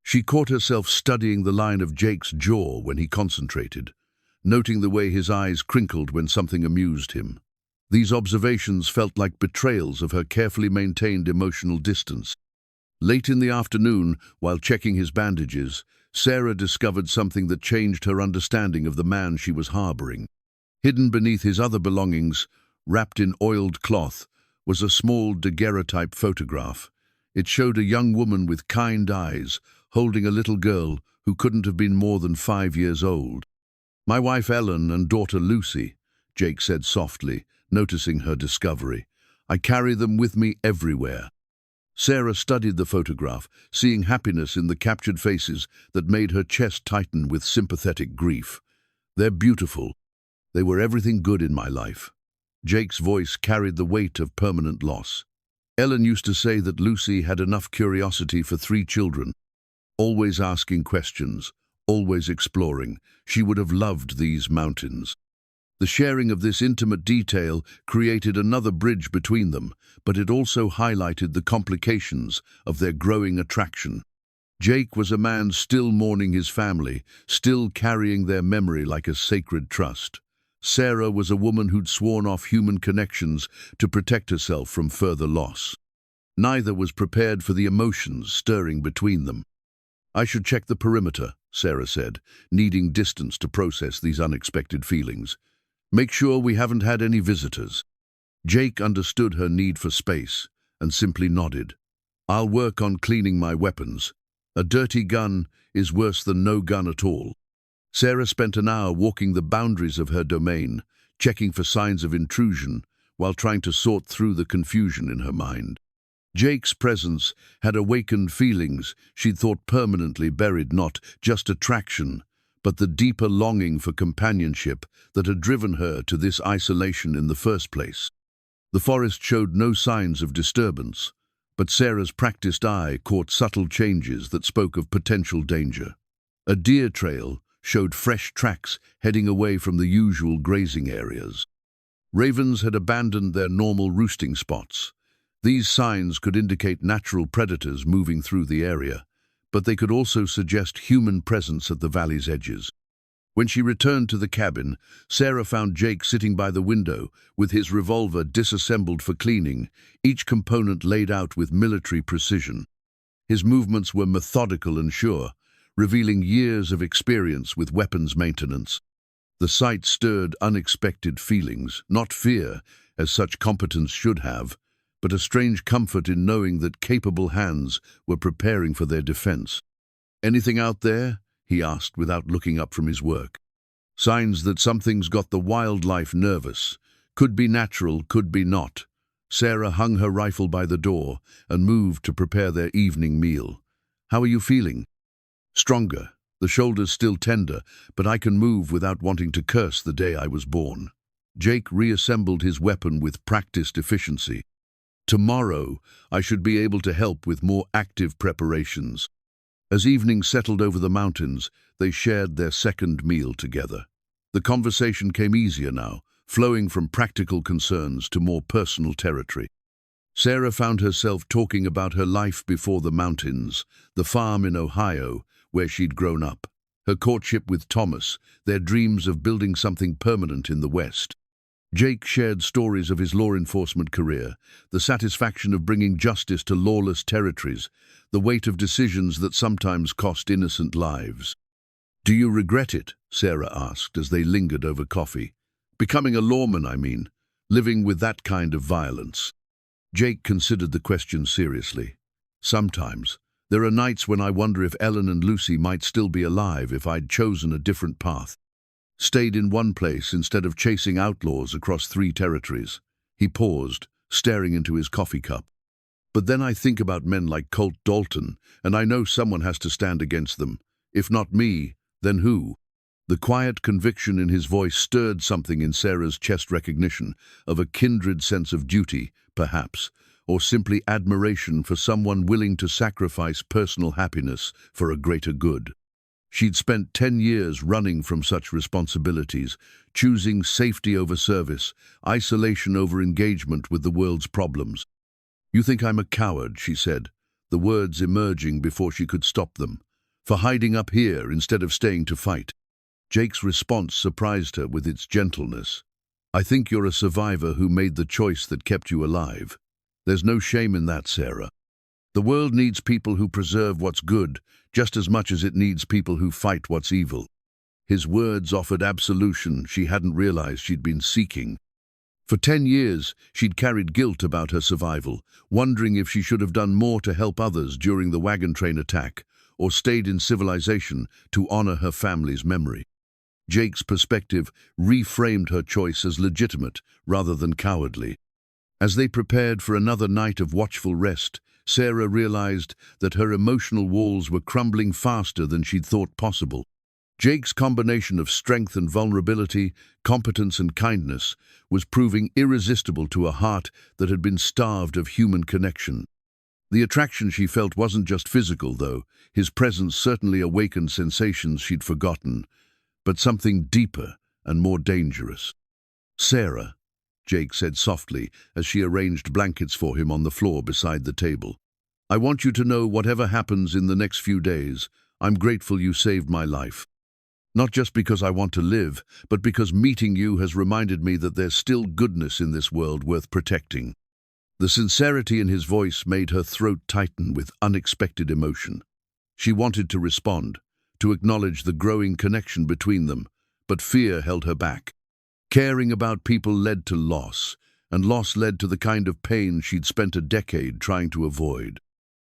Speaker 1: She caught herself studying the line of Jake's jaw when he concentrated, noting the way his eyes crinkled when something amused him. These observations felt like betrayals of her carefully maintained emotional distance. Late in the afternoon, while checking his bandages, Sarah discovered something that changed her understanding of the man she was harboring. Hidden beneath his other belongings, wrapped in oiled cloth, was a small daguerreotype photograph. It showed a young woman with kind eyes, holding a little girl who couldn't have been more than 5 years old. "My wife Ellen and daughter Lucy," Jake said softly, noticing her discovery. "I carry them with me everywhere." Sarah studied the photograph, seeing happiness in the captured faces that made her chest tighten with sympathetic grief. "They're beautiful. They were everything good in my life." Jake's voice carried the weight of permanent loss. Ellen used to say that Lucy had enough curiosity for 3 children, always asking questions, always exploring. She would have loved these mountains. The sharing of this intimate detail created another bridge between them, but it also highlighted the complications of their growing attraction. Jake was a man still mourning his family, still carrying their memory like a sacred trust. Sarah was a woman who'd sworn off human connections to protect herself from further loss. Neither was prepared for the emotions stirring between them. "I should check the perimeter," Sarah said, needing distance to process these unexpected feelings. "Make sure we haven't had any visitors." Jake understood her need for space and simply nodded. "I'll work on cleaning my weapons. A dirty gun is worse than no gun at all." Sarah spent an hour walking the boundaries of her domain, checking for signs of intrusion while trying to sort through the confusion in her mind. Jake's presence had awakened feelings she'd thought permanently buried, not just attraction, but the deeper longing for companionship that had driven her to this isolation in the first place. The forest showed no signs of disturbance, but Sarah's practiced eye caught subtle changes that spoke of potential danger. A deer trail showed fresh tracks heading away from the usual grazing areas. Ravens had abandoned their normal roosting spots. These signs could indicate natural predators moving through the area, but they could also suggest human presence at the valley's edges. When she returned to the cabin, Sarah found Jake sitting by the window with his revolver disassembled for cleaning, each component laid out with military precision. His movements were methodical and sure, revealing years of experience with weapons maintenance. The sight stirred unexpected feelings, not fear, as such competence should have, but a strange comfort in knowing that capable hands were preparing for their defense. "Anything out there?" he asked without looking up from his work. "Signs that something's got the wildlife nervous. Could be natural, could be not." Sarah hung her rifle by the door and moved to prepare their evening meal. "How are you feeling?" "Stronger. The shoulder's still tender, but I can move without wanting to curse the day I was born." Jake reassembled his weapon with practiced efficiency. "Tomorrow, I should be able to help with more active preparations." As evening settled over the mountains, they shared their second meal together. The conversation came easier now, flowing from practical concerns to more personal territory. Sarah found herself talking about her life before the mountains, the farm in Ohio, where she'd grown up, her courtship with Thomas, their dreams of building something permanent in the West. Jake shared stories of his law enforcement career, the satisfaction of bringing justice to lawless territories, the weight of decisions that sometimes cost innocent lives. "Do you regret it?" Sarah asked as they lingered over coffee. "Becoming a lawman, I mean, living with that kind of violence." Jake considered the question seriously. "Sometimes. There are nights when I wonder if Ellen and Lucy might still be alive if I'd chosen a different path. Stayed in one place instead of chasing outlaws across 3 territories." He paused, staring into his coffee cup. "But then I think about men like Colt Dalton, and I know someone has to stand against them. If not me, then who?" The quiet conviction in his voice stirred something in Sarah's chest, recognition of a kindred sense of duty, perhaps, or simply admiration for someone willing to sacrifice personal happiness for a greater good. She'd spent 10 years running from such responsibilities, choosing safety over service, isolation over engagement with the world's problems. "You think I'm a coward," she said, the words emerging before she could stop them, "for hiding up here instead of staying to fight." Jake's response surprised her with its gentleness. "I think you're a survivor who made the choice that kept you alive. There's no shame in that, Sarah. The world needs people who preserve what's good, just as much as it needs people who fight what's evil." His words offered absolution she hadn't realized she'd been seeking. For 10 years, she'd carried guilt about her survival, wondering if she should have done more to help others during the wagon train attack, or stayed in civilization to honor her family's memory. Jake's perspective reframed her choice as legitimate rather than cowardly. As they prepared for another night of watchful rest, Sarah realized that her emotional walls were crumbling faster than she'd thought possible. Jake's combination of strength and vulnerability, competence and kindness, was proving irresistible to a heart that had been starved of human connection. The attraction she felt wasn't just physical, though. His presence certainly awakened sensations she'd forgotten, but something deeper and more dangerous. "Sarah," Jake said softly as she arranged blankets for him on the floor beside the table, "I want you to know whatever happens in the next few days, I'm grateful you saved my life. Not just because I want to live, but because meeting you has reminded me that there's still goodness in this world worth protecting." The sincerity in his voice made her throat tighten with unexpected emotion. She wanted to respond, to acknowledge the growing connection between them, but fear held her back. Caring about people led to loss, and loss led to the kind of pain she'd spent a decade trying to avoid.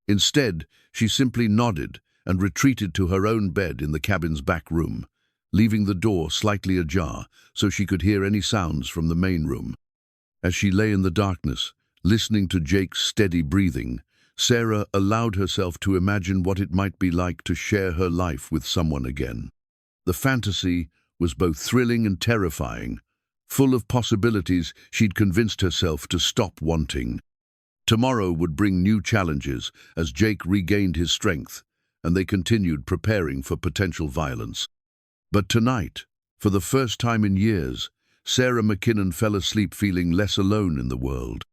Speaker 1: Instead, she simply nodded and retreated to her own bed in the cabin's back room, leaving the door slightly ajar so she could hear any sounds from the main room. As she lay in the darkness, listening to Jake's steady breathing, Sarah allowed herself to imagine what it might be like to share her life with someone again. The fantasy was both thrilling and terrifying, full of possibilities she'd convinced herself to stop wanting. Tomorrow would bring new challenges as Jake regained his strength, and they continued preparing for potential violence. But tonight, for the first time in years, Sarah McKinnon fell asleep feeling less alone in the world.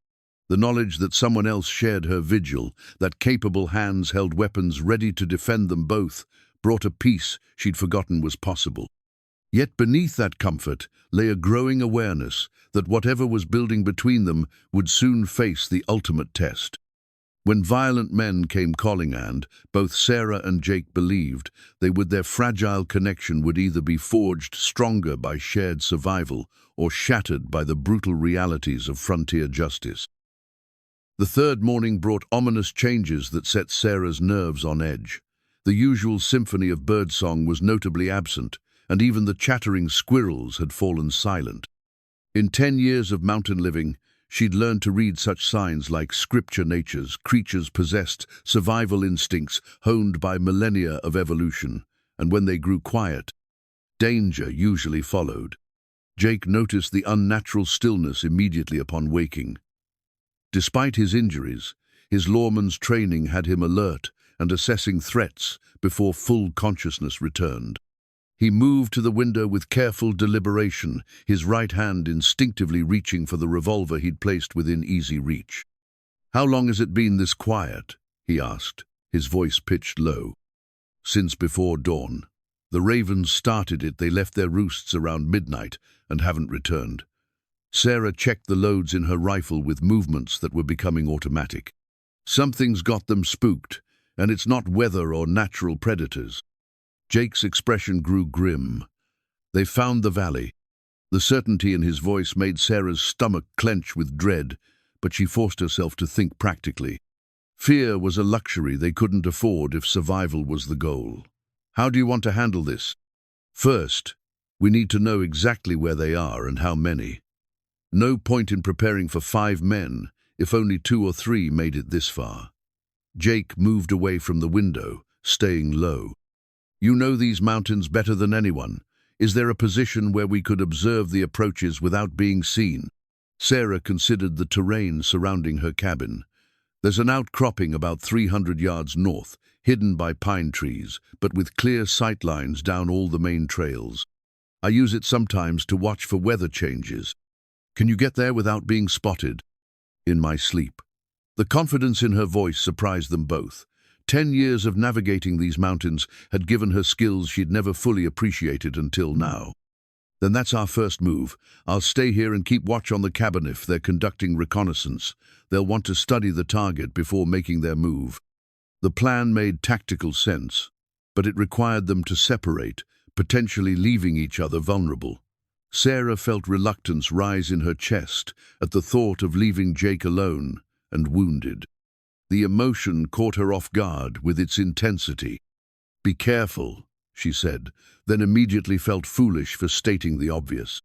Speaker 1: The knowledge that someone else shared her vigil, that capable hands held weapons ready to defend them both, brought a peace she'd forgotten was possible. Yet beneath that comfort lay a growing awareness that whatever was building between them would soon face the ultimate test. When violent men came calling, and both Sarah and Jake believed their fragile connection would either be forged stronger by shared survival or shattered by the brutal realities of frontier justice. The third morning brought ominous changes that set Sarah's nerves on edge. The usual symphony of birdsong was notably absent, and even the chattering squirrels had fallen silent. In 10 years of mountain living, she'd learned to read such signs like scripture natures, creatures possessed, survival instincts honed by millennia of evolution, and when they grew quiet, danger usually followed. Jake noticed the unnatural stillness immediately upon waking. Despite his injuries, his lawman's training had him alert and assessing threats before full consciousness returned. He moved to the window with careful deliberation, his right hand instinctively reaching for the revolver he'd placed within easy reach. "How long has it been this quiet?" he asked, his voice pitched low. "Since before dawn. The ravens started it. They left their roosts around midnight and haven't returned. Sarah checked the loads in her rifle with movements that were becoming automatic. Something's got them spooked, and it's not weather or natural predators. Jake's expression grew grim. They found the valley. The certainty in his voice made Sarah's stomach clench with dread, but she forced herself to think practically. Fear was a luxury they couldn't afford if survival was the goal. How do you want to handle this? First, we need to know exactly where they are and how many. No point in preparing for 5 men if only 2 or 3 made it this far. Jake moved away from the window, staying low. You know these mountains better than anyone. Is there a position where we could observe the approaches without being seen? Sarah considered the terrain surrounding her cabin. There's an outcropping about 300 yards north, hidden by pine trees, but with clear sight lines down all the main trails. I use it sometimes to watch for weather changes. Can you get there without being spotted? In my sleep. The confidence in her voice surprised them both. 10 years of navigating these mountains had given her skills she'd never fully appreciated until now. Then that's our first move. I'll stay here and keep watch on the cabin if they're conducting reconnaissance. They'll want to study the target before making their move. The plan made tactical sense, but it required them to separate, potentially leaving each other vulnerable. Sarah felt reluctance rise in her chest at the thought of leaving Jake alone and wounded. The emotion caught her off guard with its intensity. "Be careful," she said, then immediately felt foolish for stating the obvious.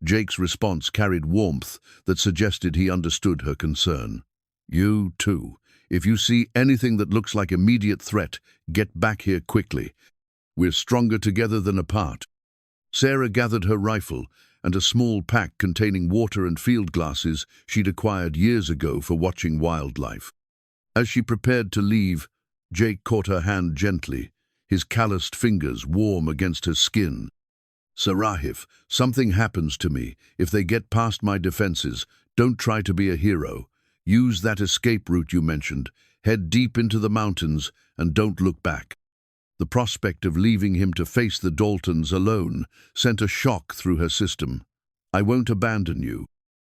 Speaker 1: Jake's response carried warmth that suggested he understood her concern. "You, too. If you see anything that looks like immediate threat, get back here quickly. We're stronger together than apart." Sarah gathered her rifle and a small pack containing water and field glasses she'd acquired years ago for watching wildlife. As she prepared to leave, Jake caught her hand gently, his calloused fingers warm against her skin. "Sarahif, something happens to me. If they get past my defenses, don't try to be a hero. Use that escape route you mentioned. Head deep into the mountains and don't look back." The prospect of leaving him to face the Daltons alone sent a shock through her system. "I won't abandon you."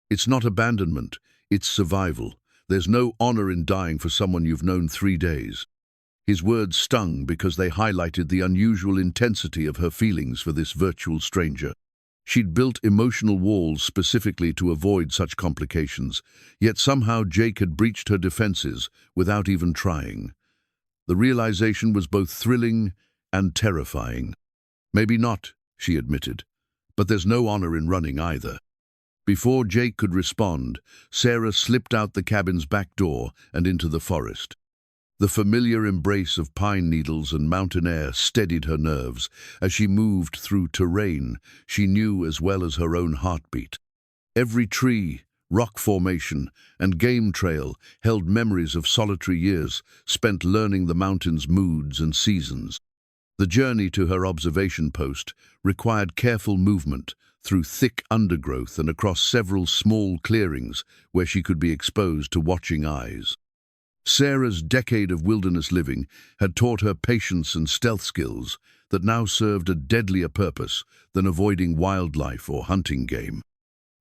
Speaker 1: "It's not abandonment, it's survival. There's no honor in dying for someone you've known 3 days. His words stung because they highlighted the unusual intensity of her feelings for this virtual stranger. She'd built emotional walls specifically to avoid such complications, yet somehow Jake had breached her defenses without even trying. The realization was both thrilling and terrifying. "Maybe not," she admitted, "but there's no honor in running either." Before Jake could respond, Sarah slipped out the cabin's back door and into the forest. The familiar embrace of pine needles and mountain air steadied her nerves as she moved through terrain she knew as well as her own heartbeat. Every tree, rock formation, and game trail held memories of solitary years spent learning the mountain's moods and seasons. The journey to her observation post required careful movement through thick undergrowth and across several small clearings where she could be exposed to watching eyes. Sarah's decade of wilderness living had taught her patience and stealth skills that now served a deadlier purpose than avoiding wildlife or hunting game.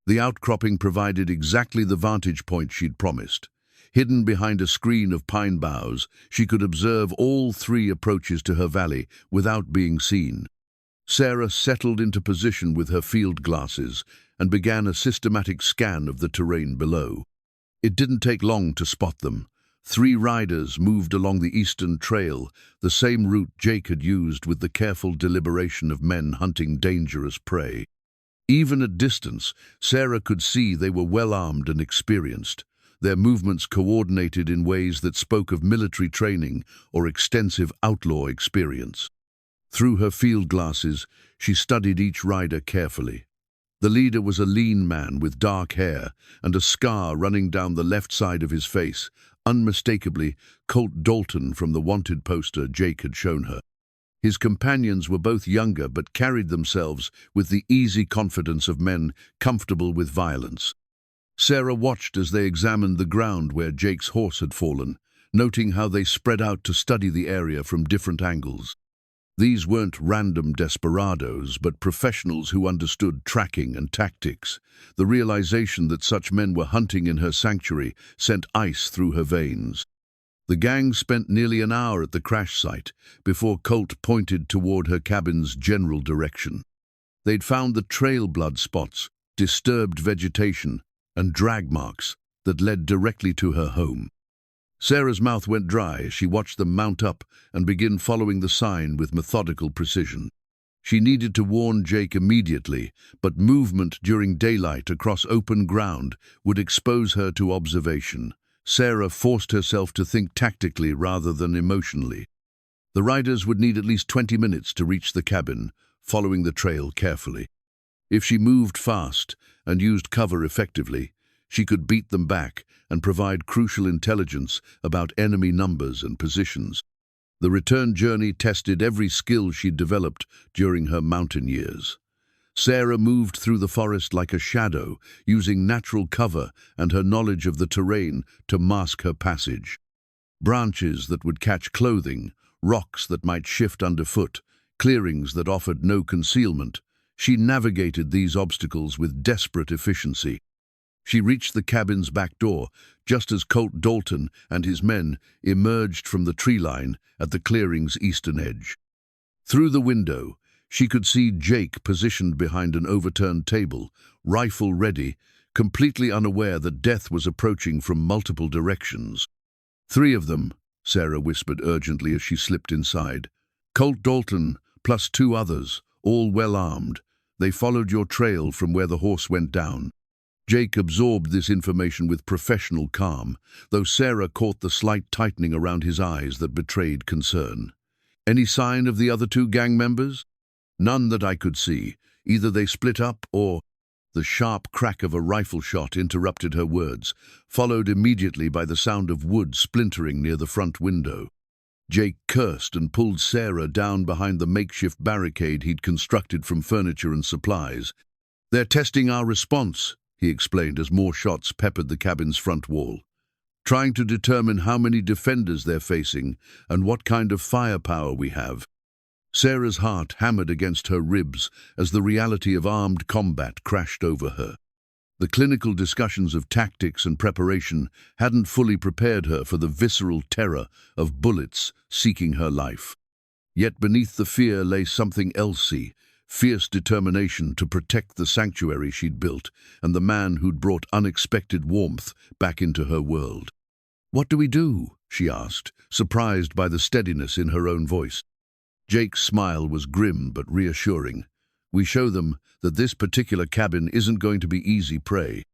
Speaker 1: The outcropping provided exactly the vantage point she'd promised. Hidden behind a screen of pine boughs, she could observe all 3 approaches to her valley without being seen. Sarah settled into position with her field glasses and began a systematic scan of the terrain below. It didn't take long to spot them. 3 riders moved along the eastern trail, the same route Jake had used with the careful deliberation of men hunting dangerous prey. Even at distance, Sarah could see they were well-armed and experienced, their movements coordinated in ways that spoke of military training or extensive outlaw experience. Through her field glasses, she studied each rider carefully. The leader was a lean man with dark hair and a scar running down the left side of his face, unmistakably Colt Dalton from the wanted poster Jake had shown her. His companions were both younger but carried themselves with the easy confidence of men comfortable with violence. Sarah watched as they examined the ground where Jake's horse had fallen, noting how they spread out to study the area from different angles. These weren't random desperados, but professionals who understood tracking and tactics. The realization that such men were hunting in her sanctuary sent ice through her veins. The gang spent nearly an hour at the crash site before Colt pointed toward her cabin's general direction. They'd found the trail blood spots, disturbed vegetation, and drag marks that led directly to her home. Sarah's mouth went dry as she watched them mount up and begin following the sign with methodical precision. She needed to warn Jake immediately, but movement during daylight across open ground would expose her to observation. Sarah forced herself to think tactically rather than emotionally. The riders would need at least 20 minutes to reach the cabin, following the trail carefully. If she moved fast and used cover effectively, she could beat them back and provide crucial intelligence about enemy numbers and positions. The return journey tested every skill she'd developed during her mountain years. Sarah moved through the forest like a shadow, using natural cover and her knowledge of the terrain to mask her passage. Branches that would catch clothing, rocks that might shift underfoot, clearings that offered no concealment. She navigated these obstacles with desperate efficiency. She reached the cabin's back door just as Colt Dalton and his men emerged from the tree line at the clearing's eastern edge. Through the window, she could see Jake positioned behind an overturned table, rifle ready, completely unaware that death was approaching from multiple directions. "3 of them," Sarah whispered urgently as she slipped inside. "Colt Dalton, plus 2 others, all well armed. They followed your trail from where the horse went down." Jake absorbed this information with professional calm, though Sarah caught the slight tightening around his eyes that betrayed concern. "Any sign of the other 2 gang members?" "None that I could see. Either they split up or—" The sharp crack of a rifle shot interrupted her words, followed immediately by the sound of wood splintering near the front window. Jake cursed and pulled Sarah down behind the makeshift barricade he'd constructed from furniture and supplies. "They're testing our response," he explained as more shots peppered the cabin's front wall. "Trying to determine how many defenders they're facing and what kind of firepower we have." Sarah's heart hammered against her ribs as the reality of armed combat crashed over her. The clinical discussions of tactics and preparation hadn't fully prepared her for the visceral terror of bullets seeking her life. Yet beneath the fear lay something else, fierce determination to protect the sanctuary she'd built and the man who'd brought unexpected warmth back into her world. "What do we do?" she asked, surprised by the steadiness in her own voice. Jake's smile was grim but reassuring. "We show them that this particular cabin isn't going to be easy prey."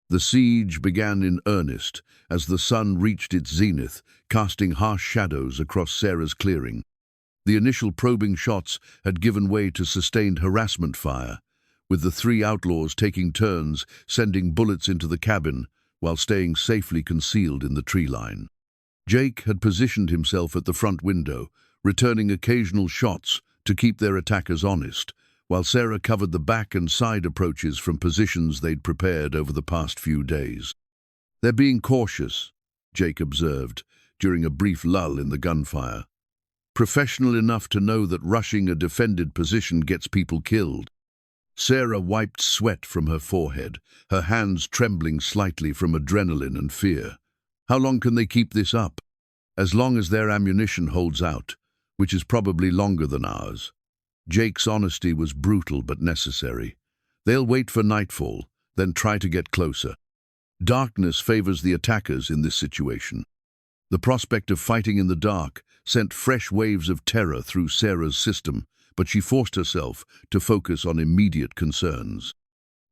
Speaker 1: The siege began in earnest as the sun reached its zenith, casting harsh shadows across Sarah's clearing. The initial probing shots had given way to sustained harassment fire, with the 3 outlaws taking turns sending bullets into the cabin while staying safely concealed in the tree line. Jake had positioned himself at the front window, returning occasional shots to keep their attackers honest, while Sarah covered the back and side approaches from positions they'd prepared over the past few days. "They're being cautious," Jake observed, during a brief lull in the gunfire. "Professional enough to know that rushing a defended position gets people killed." Sarah wiped sweat from her forehead, her hands trembling slightly from adrenaline and fear. "How long can they keep this up?" "As long as their ammunition holds out, which is probably longer than ours." Jake's honesty was brutal but necessary. "They'll wait for nightfall, then try to get closer." Darkness favors the attackers in this situation. The prospect of fighting in the dark sent fresh waves of terror through Sarah's system, but she forced herself to focus on immediate concerns.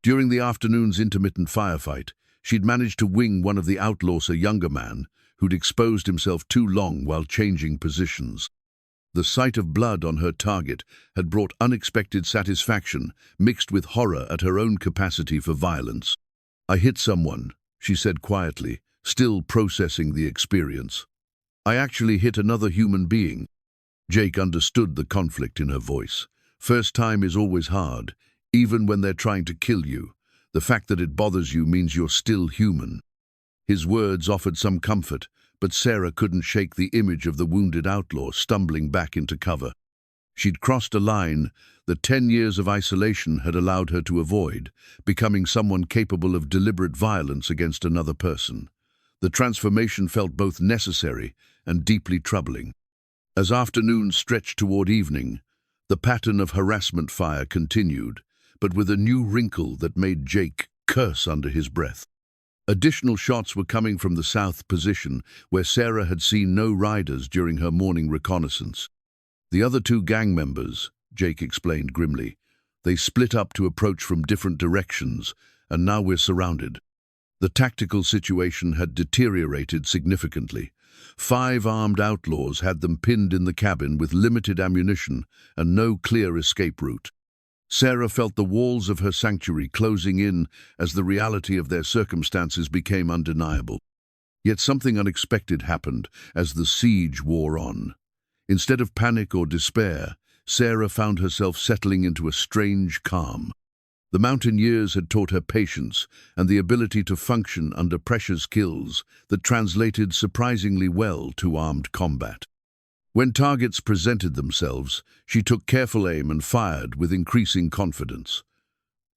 Speaker 1: During the afternoon's intermittent firefight, she'd managed to wing one of the outlaws, a younger man, who'd exposed himself too long while changing positions. The sight of blood on her target had brought unexpected satisfaction, mixed with horror at her own capacity for violence. "I hit someone," she said quietly, still processing the experience. "I actually hit another human being." Jake understood the conflict in her voice. First time is always hard, even when they're trying to kill you. The fact that it bothers you means you're still human. His words offered some comfort, but Sarah couldn't shake the image of the wounded outlaw stumbling back into cover. She'd crossed a line that 10 years of isolation had allowed her to avoid, becoming someone capable of deliberate violence against another person. The transformation felt both necessary and deeply troubling. As afternoon stretched toward evening, the pattern of harassment fire continued, but with a new wrinkle that made Jake curse under his breath. Additional shots were coming from the south position, where Sarah had seen no riders during her morning reconnaissance. The other two gang members, Jake explained grimly. They split up to approach from different directions, and now we're surrounded. The tactical situation had deteriorated significantly. 5 armed outlaws had them pinned in the cabin with limited ammunition and no clear escape route. Sarah felt the walls of her sanctuary closing in as the reality of their circumstances became undeniable. Yet something unexpected happened as the siege wore on. Instead of panic or despair, Sarah found herself settling into a strange calm. The mountain years had taught her patience and the ability to function under pressure skills that translated surprisingly well to armed combat. When targets presented themselves, she took careful aim and fired with increasing confidence.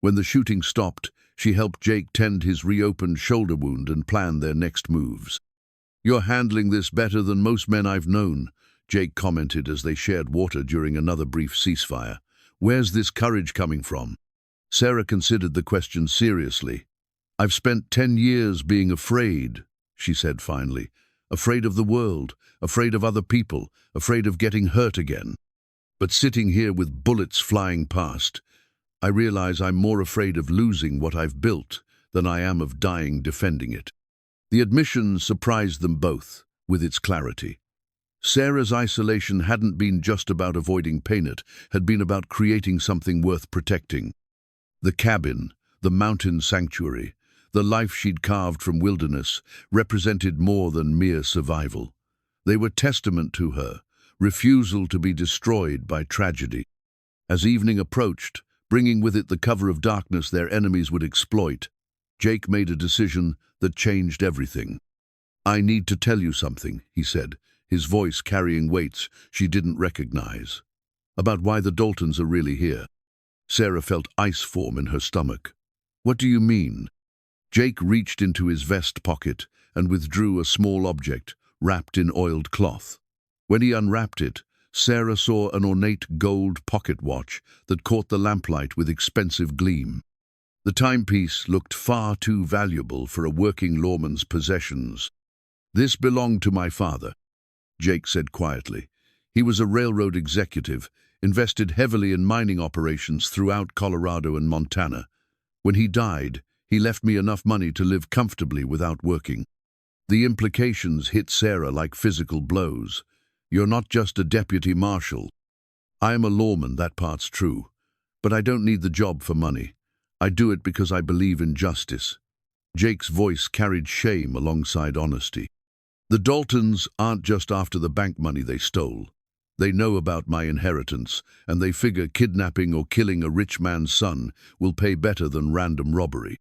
Speaker 1: When the shooting stopped, she helped Jake tend his reopened shoulder wound and plan their next moves. "You're handling this better than most men I've known," Jake commented as they shared water during another brief ceasefire. "Where's this courage coming from?" Sarah considered the question seriously. "I've spent 10 years being afraid," she said finally. "Afraid of the world, afraid of other people, afraid of getting hurt again. But sitting here with bullets flying past, I realize I'm more afraid of losing what I've built than I am of dying defending it." The admission surprised them both with its clarity. Sarah's isolation hadn't been just about avoiding pain, it had been about creating something worth protecting. The cabin, the mountain sanctuary, the life she'd carved from wilderness represented more than mere survival. They were testament to her refusal to be destroyed by tragedy. As evening approached, bringing with it the cover of darkness their enemies would exploit, Jake made a decision that changed everything. "I need to tell you something," he said, his voice carrying weights she didn't recognize. "About why the Daltons are really here." Sarah felt ice form in her stomach. "What do you mean?" Jake reached into his vest pocket and withdrew a small object wrapped in oiled cloth. When he unwrapped it, Sarah saw an ornate gold pocket watch that caught the lamplight with expensive gleam. The timepiece looked far too valuable for a working lawman's possessions. "This belonged to my father," Jake said quietly. "He was a railroad executive, invested heavily in mining operations throughout Colorado and Montana. When he died, he left me enough money to live comfortably without working." The implications hit Sarah like physical blows. "You're not just a deputy marshal." "I am a lawman, that part's true. But I don't need the job for money. I do it because I believe in justice." Jake's voice carried shame alongside honesty. "The Daltons aren't just after the bank money they stole. They know about my inheritance, and they figure kidnapping or killing a rich man's son will pay better than random robbery."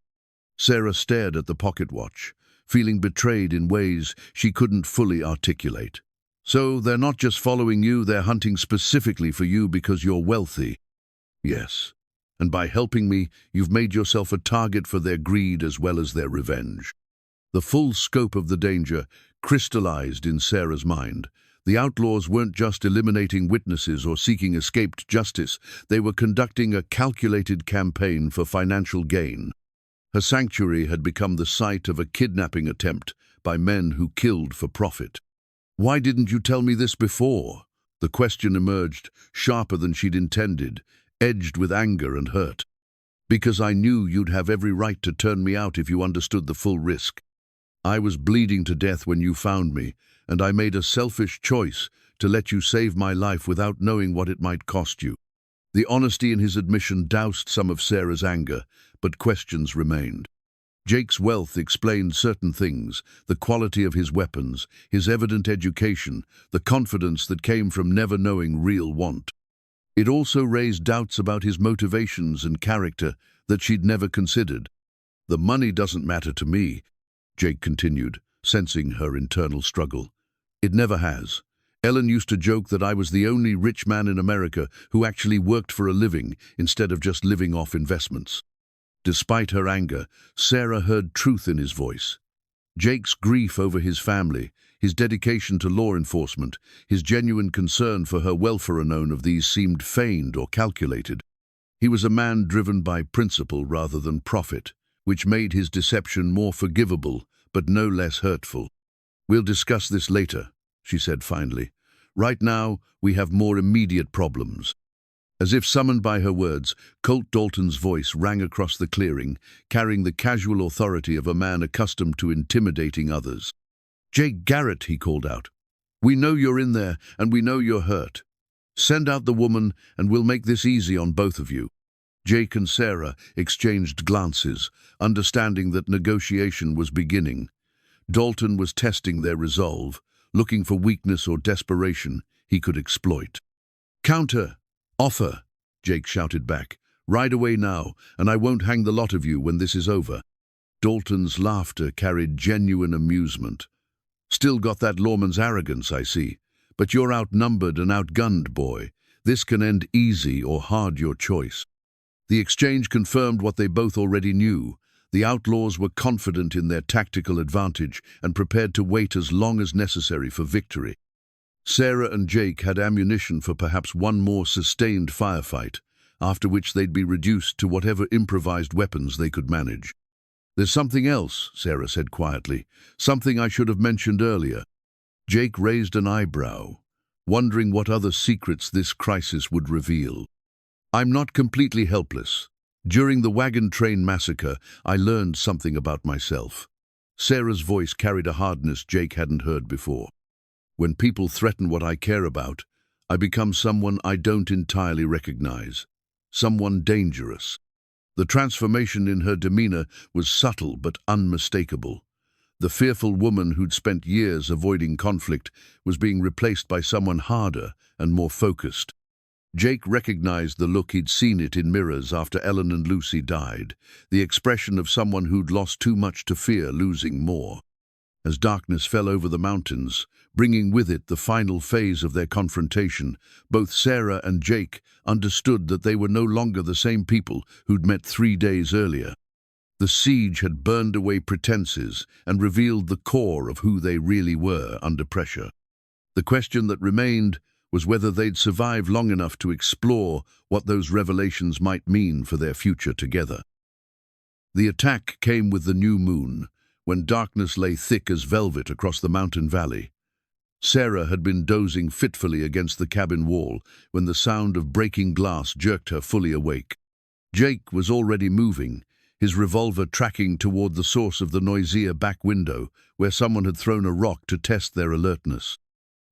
Speaker 1: Sarah stared at the pocket watch, feeling betrayed in ways she couldn't fully articulate. "So they're not just following you, they're hunting specifically for you because you're wealthy." "Yes. And by helping me, you've made yourself a target for their greed as well as their revenge." The full scope of the danger crystallized in Sarah's mind. The outlaws weren't just eliminating witnesses or seeking escaped justice. They were conducting a calculated campaign for financial gain. Her sanctuary had become the site of a kidnapping attempt by men who killed for profit. "Why didn't you tell me this before?" The question emerged, sharper than she'd intended, edged with anger and hurt. "Because I knew you'd have every right to turn me out if you understood the full risk. I was bleeding to death when you found me, and I made a selfish choice to let you save my life without knowing what it might cost you." The honesty in his admission doused some of Sarah's anger, but questions remained. Jake's wealth explained certain things: the quality of his weapons, his evident education, the confidence that came from never knowing real want. It also raised doubts about his motivations and character that she'd never considered. "The money doesn't matter to me," Jake continued, sensing her internal struggle. "It never has. Ellen used to joke that I was the only rich man in America who actually worked for a living instead of just living off investments. Despite her anger, Sarah heard truth in his voice. Jake's grief over his family, his dedication to law enforcement, his genuine concern for her welfare, none of these seemed feigned or calculated. He was a man driven by principle rather than profit, which made his deception more forgivable but no less hurtful. "We'll discuss this later," she said finally. "Right now, we have more immediate problems." As if summoned by her words, Colt Dalton's voice rang across the clearing, carrying the casual authority of a man accustomed to intimidating others. "Jake Garrett," he called out. "We know you're in there, and we know you're hurt. Send out the woman, and we'll make this easy on both of you." Jake and Sarah exchanged glances, understanding that negotiation was beginning. Dalton was testing their resolve, looking for weakness or desperation he could exploit. "Counter! Offer!" Jake shouted back. "Ride away now, and I won't hang the lot of you when this is over." Dalton's laughter carried genuine amusement. "Still got that lawman's arrogance, I see. But you're outnumbered and outgunned, boy. This can end easy or hard, your choice." The exchange confirmed what they both already knew. The outlaws were confident in their tactical advantage and prepared to wait as long as necessary for victory. Sarah and Jake had ammunition for perhaps one more sustained firefight, after which they'd be reduced to whatever improvised weapons they could manage. "There's something else," Sarah said quietly. "Something I should have mentioned earlier." Jake raised an eyebrow, wondering what other secrets this crisis would reveal. "I'm not completely helpless. During the wagon train massacre, I learned something about myself." Sarah's voice carried a hardness Jake hadn't heard before. "When people threaten what I care about, I become someone I don't entirely recognize. Someone dangerous." The transformation in her demeanor was subtle but unmistakable. The fearful woman who'd spent years avoiding conflict was being replaced by someone harder and more focused. Jake recognized the look he'd seen it in mirrors after Ellen and Lucy died, the expression of someone who'd lost too much to fear losing more. As darkness fell over the mountains, bringing with it the final phase of their confrontation, both Sarah and Jake understood that they were no longer the same people who'd met 3 days earlier. The siege had burned away pretenses and revealed the core of who they really were under pressure. The question that remained was whether they'd survive long enough to explore what those revelations might mean for their future together. The attack came with the new moon, when darkness lay thick as velvet across the mountain valley. Sarah had been dozing fitfully against the cabin wall when the sound of breaking glass jerked her fully awake. Jake was already moving, his revolver tracking toward the source of the noisier back window, where someone had thrown a rock to test their alertness.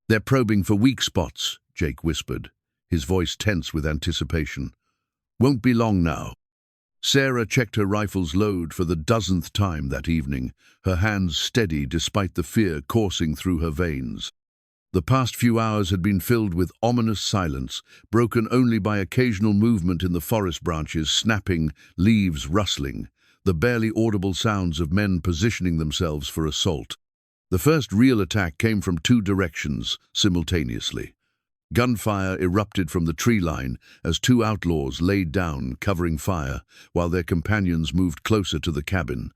Speaker 1: "They're probing for weak spots," Jake whispered, his voice tense with anticipation. "Won't be long now." Sarah checked her rifle's load for the 10th time that evening, her hands steady despite the fear coursing through her veins. The past few hours had been filled with ominous silence, broken only by occasional movement in the forest branches, snapping, leaves rustling, the barely audible sounds of men positioning themselves for assault. The first real attack came from 2 directions simultaneously. Gunfire erupted from the tree line as 2 outlaws laid down, covering fire, while their companions moved closer to the cabin.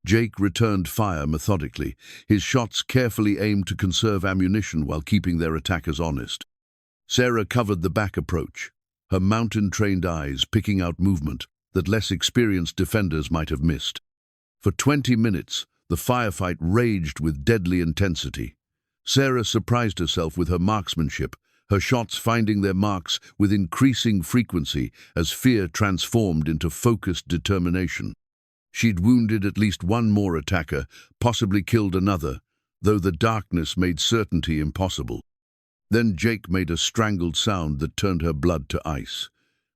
Speaker 1: Jake returned fire methodically, his shots carefully aimed to conserve ammunition while keeping their attackers honest. Sarah covered the back approach, her mountain-trained eyes picking out movement that less experienced defenders might have missed. For 20 minutes, the firefight raged with deadly intensity. Sarah surprised herself with her marksmanship, her shots finding their marks with increasing frequency as fear transformed into focused determination. She'd wounded at least one more attacker, possibly killed another, though the darkness made certainty impossible. Then Jake made a strangled sound that turned her blood to ice.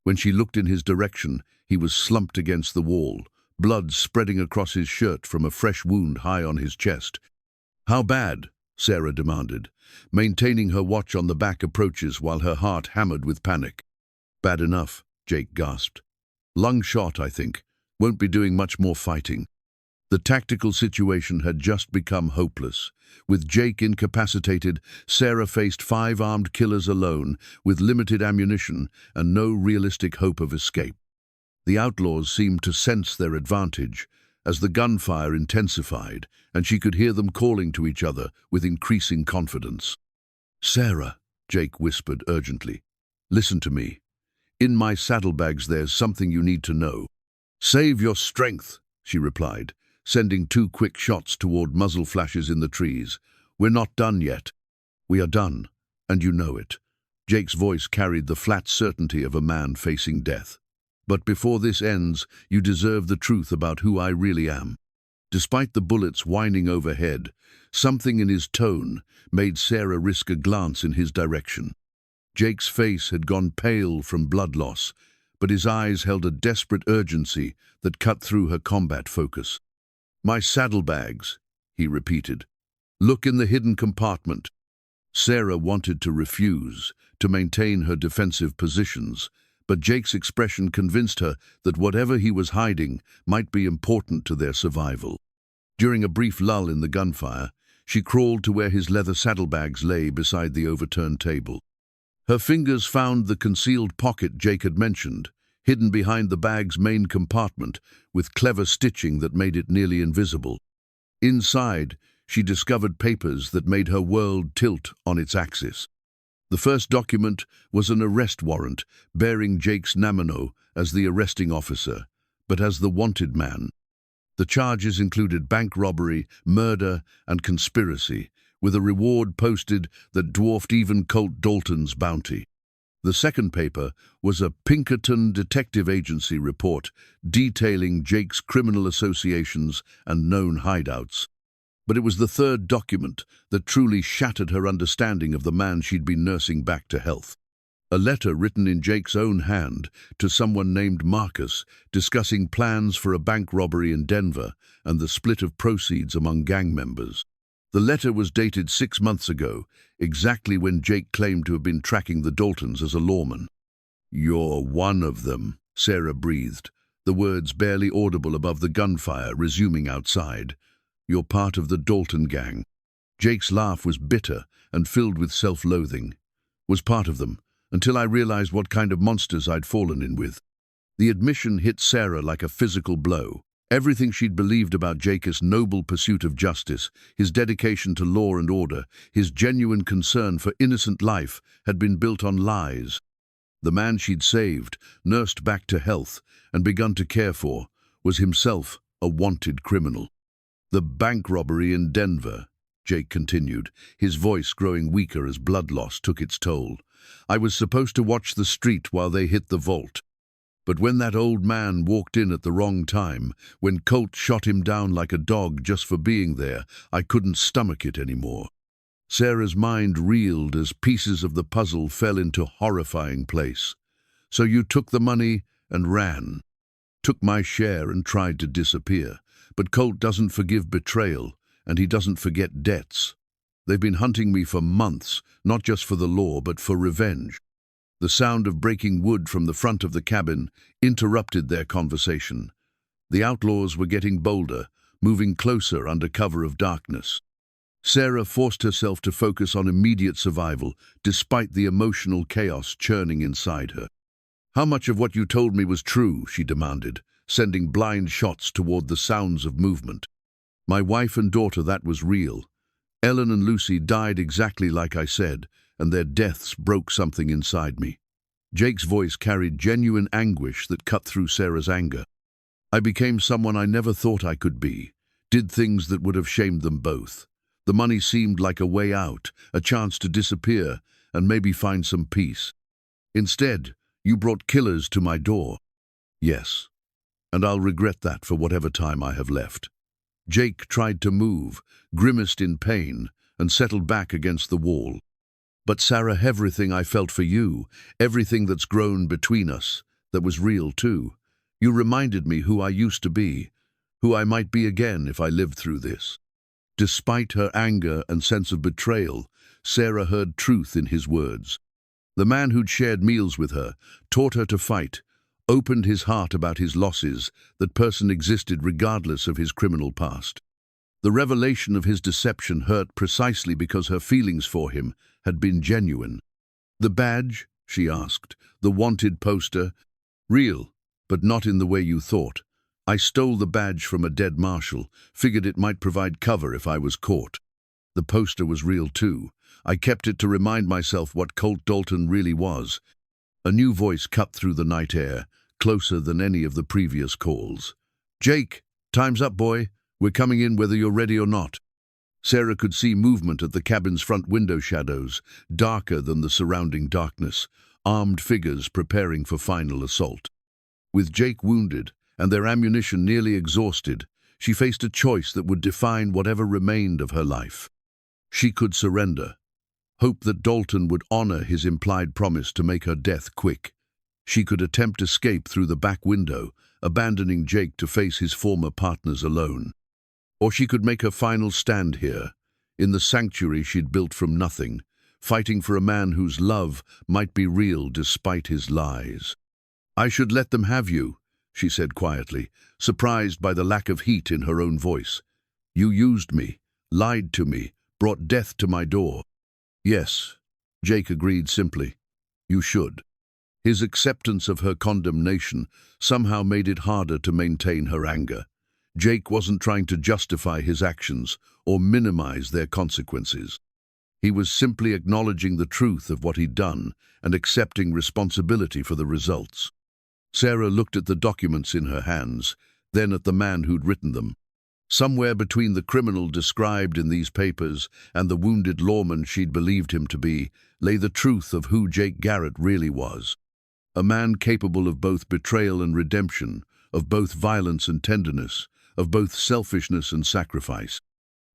Speaker 1: When she looked in his direction, he was slumped against the wall, blood spreading across his shirt from a fresh wound high on his chest. "How bad?" Sarah demanded, maintaining her watch on the back approaches while her heart hammered with panic. "Bad enough," Jake gasped. "Lung shot, I think. Won't be doing much more fighting." The tactical situation had just become hopeless. With Jake incapacitated, Sarah faced 5 armed killers alone, with limited ammunition and no realistic hope of escape. The outlaws seemed to sense their advantage, as the gunfire intensified, and she could hear them calling to each other with increasing confidence. "Sarah," Jake whispered urgently, "listen to me. In my saddlebags there's something you need to know." "Save your strength," she replied, sending 2 quick shots toward muzzle flashes in the trees. "We're not done yet." "We are done, and you know it." Jake's voice carried the flat certainty of a man facing death. "But before this ends, you deserve the truth about who I really am." Despite the bullets whining overhead, something in his tone made Sarah risk a glance in his direction. Jake's face had gone pale from blood loss, but his eyes held a desperate urgency that cut through her combat focus. "My saddlebags," he repeated. "Look in the hidden compartment." Sarah wanted to refuse, to maintain her defensive positions, but Jake's expression convinced her that whatever he was hiding might be important to their survival. During a brief lull in the gunfire, she crawled to where his leather saddlebags lay beside the overturned table. Her fingers found the concealed pocket Jake had mentioned, hidden behind the bag's main compartment, with clever stitching that made it nearly invisible. Inside, she discovered papers that made her world tilt on its axis. The first document was an arrest warrant bearing Jake's Namino as the arresting officer, but as the wanted man. The charges included bank robbery, murder, and conspiracy, with a reward posted that dwarfed even Colt Dalton's bounty. The second paper was a Pinkerton Detective Agency report detailing Jake's criminal associations and known hideouts. But it was the third document that truly shattered her understanding of the man she'd been nursing back to health. A letter written in Jake's own hand to someone named Marcus, discussing plans for a bank robbery in Denver and the split of proceeds among gang members. The letter was dated 6 months ago, exactly when Jake claimed to have been tracking the Daltons as a lawman. "You're one of them," Sarah breathed, the words barely audible above the gunfire resuming outside. "You're part of the Dalton gang." Jake's laugh was bitter and filled with self-loathing. "Was part of them, until I realized what kind of monsters I'd fallen in with." The admission hit Sarah like a physical blow. Everything she'd believed about Jake's noble pursuit of justice, his dedication to law and order, his genuine concern for innocent life, had been built on lies. The man she'd saved, nursed back to health, and begun to care for, was himself a wanted criminal. "The bank robbery in Denver," Jake continued, his voice growing weaker as blood loss took its toll. "I was supposed to watch the street while they hit the vault. But when that old man walked in at the wrong time, when Colt shot him down like a dog just for being there, I couldn't stomach it anymore." Sarah's mind reeled as pieces of the puzzle fell into horrifying place. "So you took the money and ran." "Took my share and tried to disappear. But Colt doesn't forgive betrayal, and he doesn't forget debts. They've been hunting me for months, not just for the law, but for revenge." The sound of breaking wood from the front of the cabin interrupted their conversation. The outlaws were getting bolder, moving closer under cover of darkness. Sarah forced herself to focus on immediate survival, despite the emotional chaos churning inside her. "How much of what you told me was true?" she demanded, sending blind shots toward the sounds of movement. "My wife and daughter, that was real. Ellen and Lucy died exactly like I said, and their deaths broke something inside me." Jake's voice carried genuine anguish that cut through Sarah's anger. "I became someone I never thought I could be, did things that would have shamed them both. The money seemed like a way out, a chance to disappear and maybe find some peace. Instead, you brought killers to my door." "Yes, and I'll regret that for whatever time I have left." Jake tried to move, grimaced in pain, and settled back against the wall. "But Sarah, everything I felt for you, everything that's grown between us, that was real too. You reminded me who I used to be, who I might be again if I lived through this." Despite her anger and sense of betrayal, Sarah heard truth in his words. The man who'd shared meals with her, taught her to fight, opened his heart about his losses. That person existed regardless of his criminal past. The revelation of his deception hurt precisely because her feelings for him had been genuine. "The badge?" she asked. "The wanted poster?" "Real, but not in the way you thought. I stole the badge from a dead marshal, figured it might provide cover if I was caught. The poster was real too. I kept it to remind myself what Colt Dalton really was." A new voice cut through the night air, closer than any of the previous calls. "Jake, time's up, boy. We're coming in whether you're ready or not." Sarah could see movement at the cabin's front window shadows, darker than the surrounding darkness, armed figures preparing for final assault. With Jake wounded and their ammunition nearly exhausted, she faced a choice that would define whatever remained of her life. She could surrender, hope that Dalton would honor his implied promise to make her death quick. She could attempt escape through the back window, abandoning Jake to face his former partners alone. Or she could make her final stand here, in the sanctuary she'd built from nothing, fighting for a man whose love might be real despite his lies. "I should let them have you," she said quietly, surprised by the lack of heat in her own voice. "You used me, lied to me, brought death to my door." "Yes," Jake agreed simply. "You should." His acceptance of her condemnation somehow made it harder to maintain her anger. Jake wasn't trying to justify his actions or minimize their consequences. He was simply acknowledging the truth of what he'd done and accepting responsibility for the results. Sarah looked at the documents in her hands, then at the man who'd written them. Somewhere between the criminal described in these papers and the wounded lawman she'd believed him to be lay the truth of who Jake Garrett really was. A man capable of both betrayal and redemption, of both violence and tenderness, of both selfishness and sacrifice.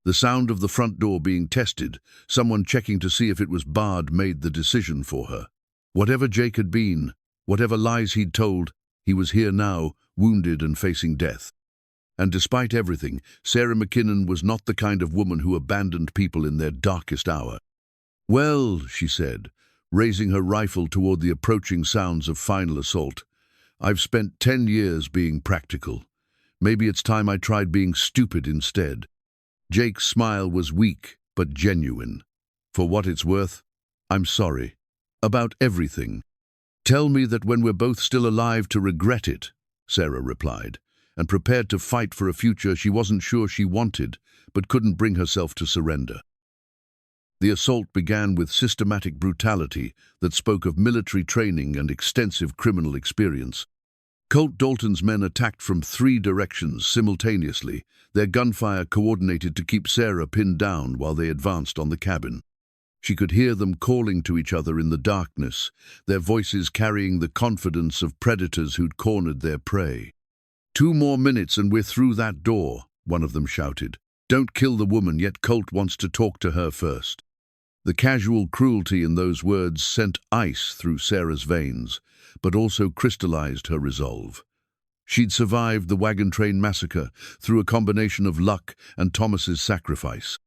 Speaker 1: The sound of the front door being tested, someone checking to see if it was barred, made the decision for her. Whatever Jake had been, whatever lies he'd told, he was here now, wounded and facing death. And despite everything, Sarah McKinnon was not the kind of woman who abandoned people in their darkest hour. "Well," she said, raising her rifle toward the approaching sounds of final assault, "I've spent 10 years being practical. Maybe it's time I tried being stupid instead." Jake's smile was weak but genuine. "For what it's worth, I'm sorry. About everything. Tell me that when we're both still alive to regret it," Sarah replied, and prepared to fight for a future she wasn't sure she wanted, but couldn't bring herself to surrender. The assault began with systematic brutality that spoke of military training and extensive criminal experience. Colt Dalton's men attacked from 3 directions simultaneously, their gunfire coordinated to keep Sarah pinned down while they advanced on the cabin. She could hear them calling to each other in the darkness, their voices carrying the confidence of predators who'd cornered their prey. "2 more minutes and we're through that door," one of them shouted. "Don't kill the woman, yet Colt wants to talk to her first." The casual cruelty in those words sent ice through Sarah's veins, but also crystallized her resolve. She'd survived the wagon train massacre through a combination of luck and Thomas's sacrifice.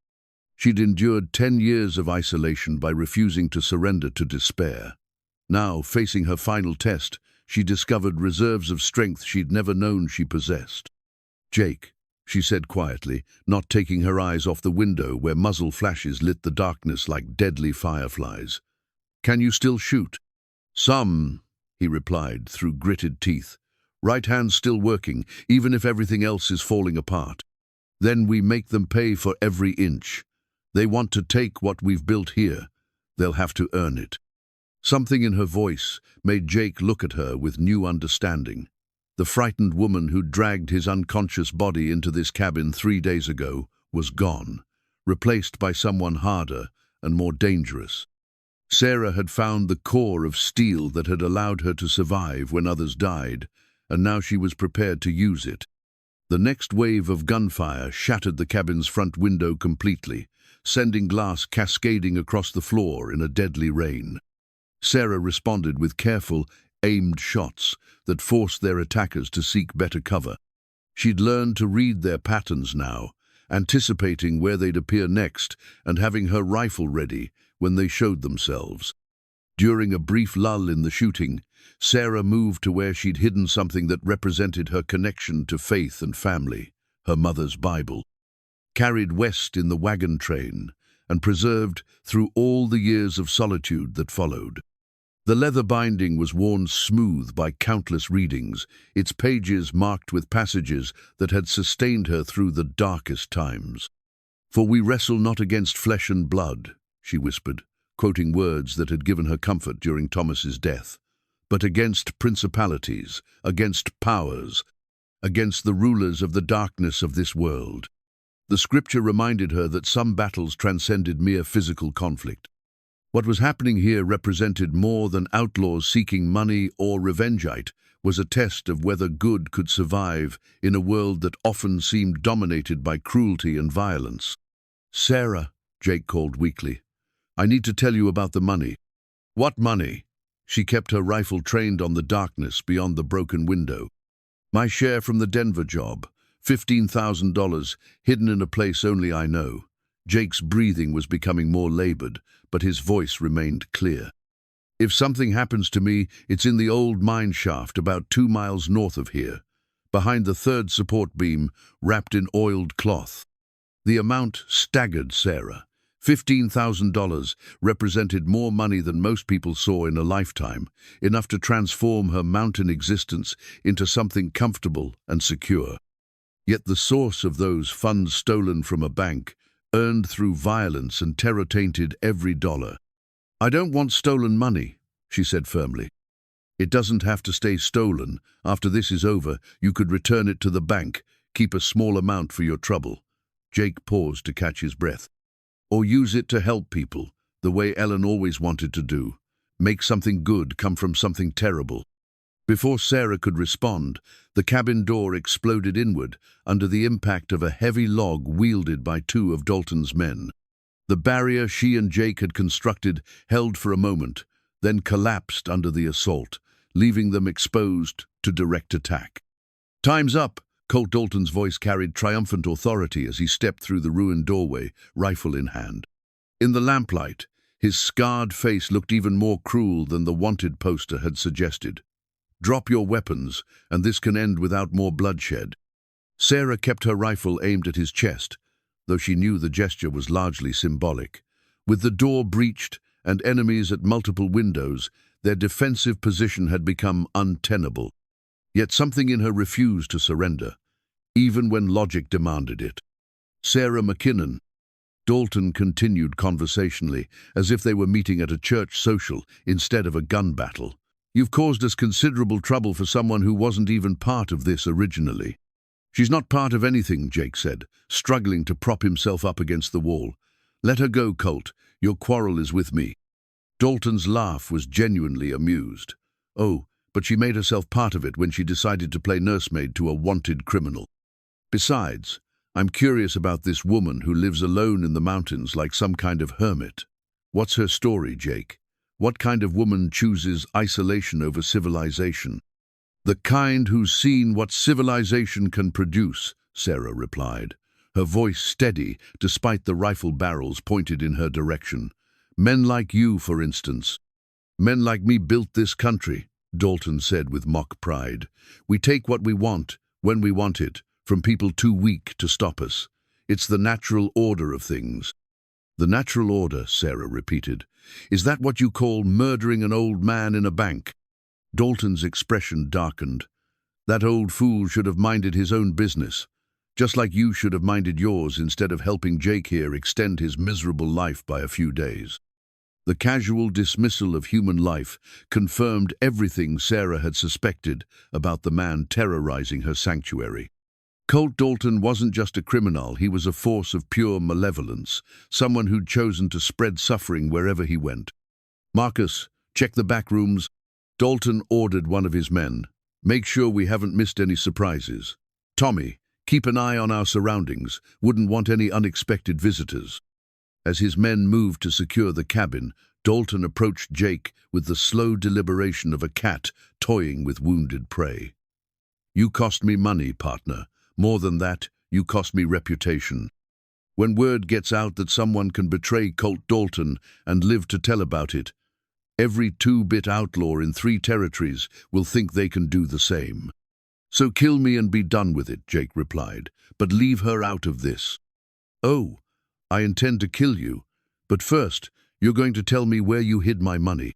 Speaker 1: She'd endured 10 years of isolation by refusing to surrender to despair. Now, facing her final test, she discovered reserves of strength she'd never known she possessed. "Jake," she said quietly, not taking her eyes off the window where muzzle flashes lit the darkness like deadly fireflies. "Can you still shoot?" "Some," he replied through gritted teeth. "Right hand's still working, even if everything else is falling apart. Then we make them pay for every inch. They want to take what we've built here. They'll have to earn it." Something in her voice made Jake look at her with new understanding. The frightened woman who dragged his unconscious body into this cabin 3 days ago was gone, replaced by someone harder and more dangerous. Sarah had found the core of steel that had allowed her to survive when others died, and now she was prepared to use it. The next wave of gunfire shattered the cabin's front window completely, sending glass cascading across the floor in a deadly rain. Sarah responded with careful, aimed shots that forced their attackers to seek better cover. She'd learned to read their patterns now, anticipating where they'd appear next and having her rifle ready when they showed themselves. During a brief lull in the shooting, Sarah moved to where she'd hidden something that represented her connection to faith and family, her mother's Bible. Carried west in the wagon train and preserved through all the years of solitude that followed. The leather binding was worn smooth by countless readings, its pages marked with passages that had sustained her through the darkest times. "For we wrestle not against flesh and blood," she whispered, quoting words that had given her comfort during Thomas's death, "but against principalities, against powers, against the rulers of the darkness of this world." The scripture reminded her that some battles transcended mere physical conflict. What was happening here represented more than outlaws seeking money or revenge. It was a test of whether good could survive in a world that often seemed dominated by cruelty and violence. "Sarah," Jake called weakly, "I need to tell you about the money." "What money?" She kept her rifle trained on the darkness beyond the broken window. "My share from the Denver job, $15,000, hidden in a place only I know." Jake's breathing was becoming more labored, but his voice remained clear. "If something happens to me, it's in the old mine shaft about 2 miles north of here, behind the third support beam, wrapped in oiled cloth." The amount staggered Sarah. $15,000 represented more money than most people saw in a lifetime, enough to transform her mountain existence into something comfortable and secure. Yet the source of those funds, stolen from a bank, earned through violence and terror, tainted every dollar. "I don't want stolen money," she said firmly. "It doesn't have to stay stolen. After this is over, you could return it to the bank, keep a small amount for your trouble." Jake paused to catch his breath. "Or use it to help people, the way Ellen always wanted to do. Make something good come from something terrible." Before Sarah could respond, the cabin door exploded inward under the impact of a heavy log wielded by 2 of Dalton's men. The barrier she and Jake had constructed held for a moment, then collapsed under the assault, leaving them exposed to direct attack. "Time's up!" Colt Dalton's voice carried triumphant authority as he stepped through the ruined doorway, rifle in hand. In the lamplight, his scarred face looked even more cruel than the wanted poster had suggested. "Drop your weapons, and this can end without more bloodshed." Sarah kept her rifle aimed at his chest, though she knew the gesture was largely symbolic. With the door breached and enemies at multiple windows, their defensive position had become untenable. Yet something in her refused to surrender, even when logic demanded it. "Sarah McKinnon," Dalton continued conversationally, as if they were meeting at a church social instead of a gun battle. "You've caused us considerable trouble for someone who wasn't even part of this originally." "She's not part of anything," Jake said, struggling to prop himself up against the wall. "Let her go, Colt. Your quarrel is with me." Dalton's laugh was genuinely amused. "Oh, but she made herself part of it when she decided to play nursemaid to a wanted criminal. Besides, I'm curious about this woman who lives alone in the mountains like some kind of hermit. What's her story, Jake? What kind of woman chooses isolation over civilization?" "The kind who's seen what civilization can produce," Sarah replied, her voice steady despite the rifle barrels pointed in her direction. "Men like you, for instance." "Men like me built this country," Dalton said with mock pride. "We take what we want, when we want it, from people too weak to stop us. It's the natural order of things." "The natural order," Sarah repeated. "Is that what you call murdering an old man in a bank?" Dalton's expression darkened. "That old fool should have minded his own business, just like you should have minded yours instead of helping Jake here extend his miserable life by a few days." The casual dismissal of human life confirmed everything Sarah had suspected about the man terrorizing her sanctuary. Colt Dalton wasn't just a criminal, he was a force of pure malevolence, someone who'd chosen to spread suffering wherever he went. "Marcus, check the back rooms." Dalton ordered one of his men. "Make sure we haven't missed any surprises. Tommy, keep an eye on our surroundings. Wouldn't want any unexpected visitors." As his men moved to secure the cabin, Dalton approached Jake with the slow deliberation of a cat toying with wounded prey. "You cost me money, partner. More than that, you cost me reputation. When word gets out that someone can betray Colt Dalton and live to tell about it, Every two-bit outlaw in 3 territories will think they can do the same. So kill me and be done with it, Jake replied, but leave her out of this. Oh, I intend to kill you, but first, you're going to tell me where you hid my money.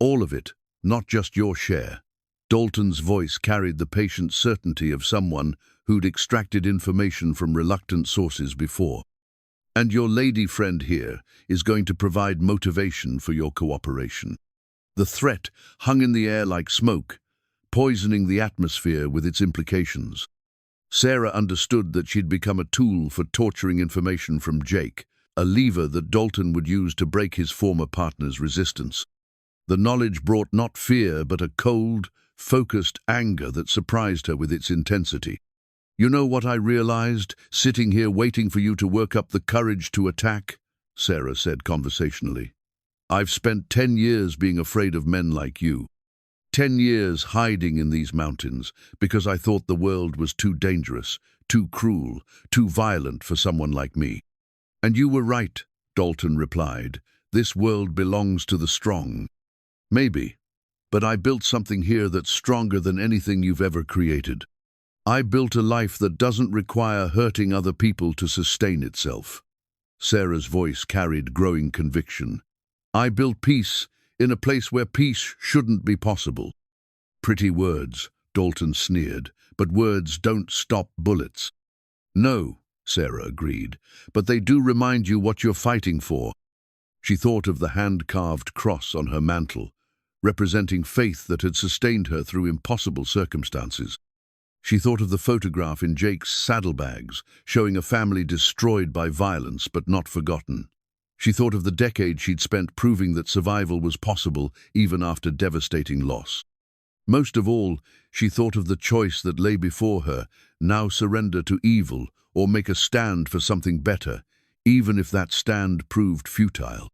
Speaker 1: All of it, not just your share. Dalton's voice carried the patient certainty of someone who'd extracted information from reluctant sources before. And your lady friend here is going to provide motivation for your cooperation. The threat hung in the air like smoke, poisoning the atmosphere with its implications. Sarah understood that she'd become a tool for torturing information from Jake, a lever that Dalton would use to break his former partner's resistance. The knowledge brought not fear, but a cold, focused anger that surprised her with its intensity. You know what I realized, sitting here waiting for you to work up the courage to attack? Sarah said conversationally. I've spent 10 years being afraid of men like you. 10 years hiding in these mountains because I thought the world was too dangerous, too cruel, too violent for someone like me. And you were right, Dalton replied. This world belongs to the strong. Maybe, but I built something here that's stronger than anything you've ever created. I built a life that doesn't require hurting other people to sustain itself. Sarah's voice carried growing conviction. I built peace in a place where peace shouldn't be possible. Pretty words, Dalton sneered, but words don't stop bullets. No, Sarah agreed, but they do remind you what you're fighting for. She thought of the hand-carved cross on her mantle, representing faith that had sustained her through impossible circumstances. She thought of the photograph in Jake's saddlebags, showing a family destroyed by violence but not forgotten. She thought of the decade she'd spent proving that survival was possible even after devastating loss. Most of all, she thought of the choice that lay before her, now surrender to evil or make a stand for something better, even if that stand proved futile.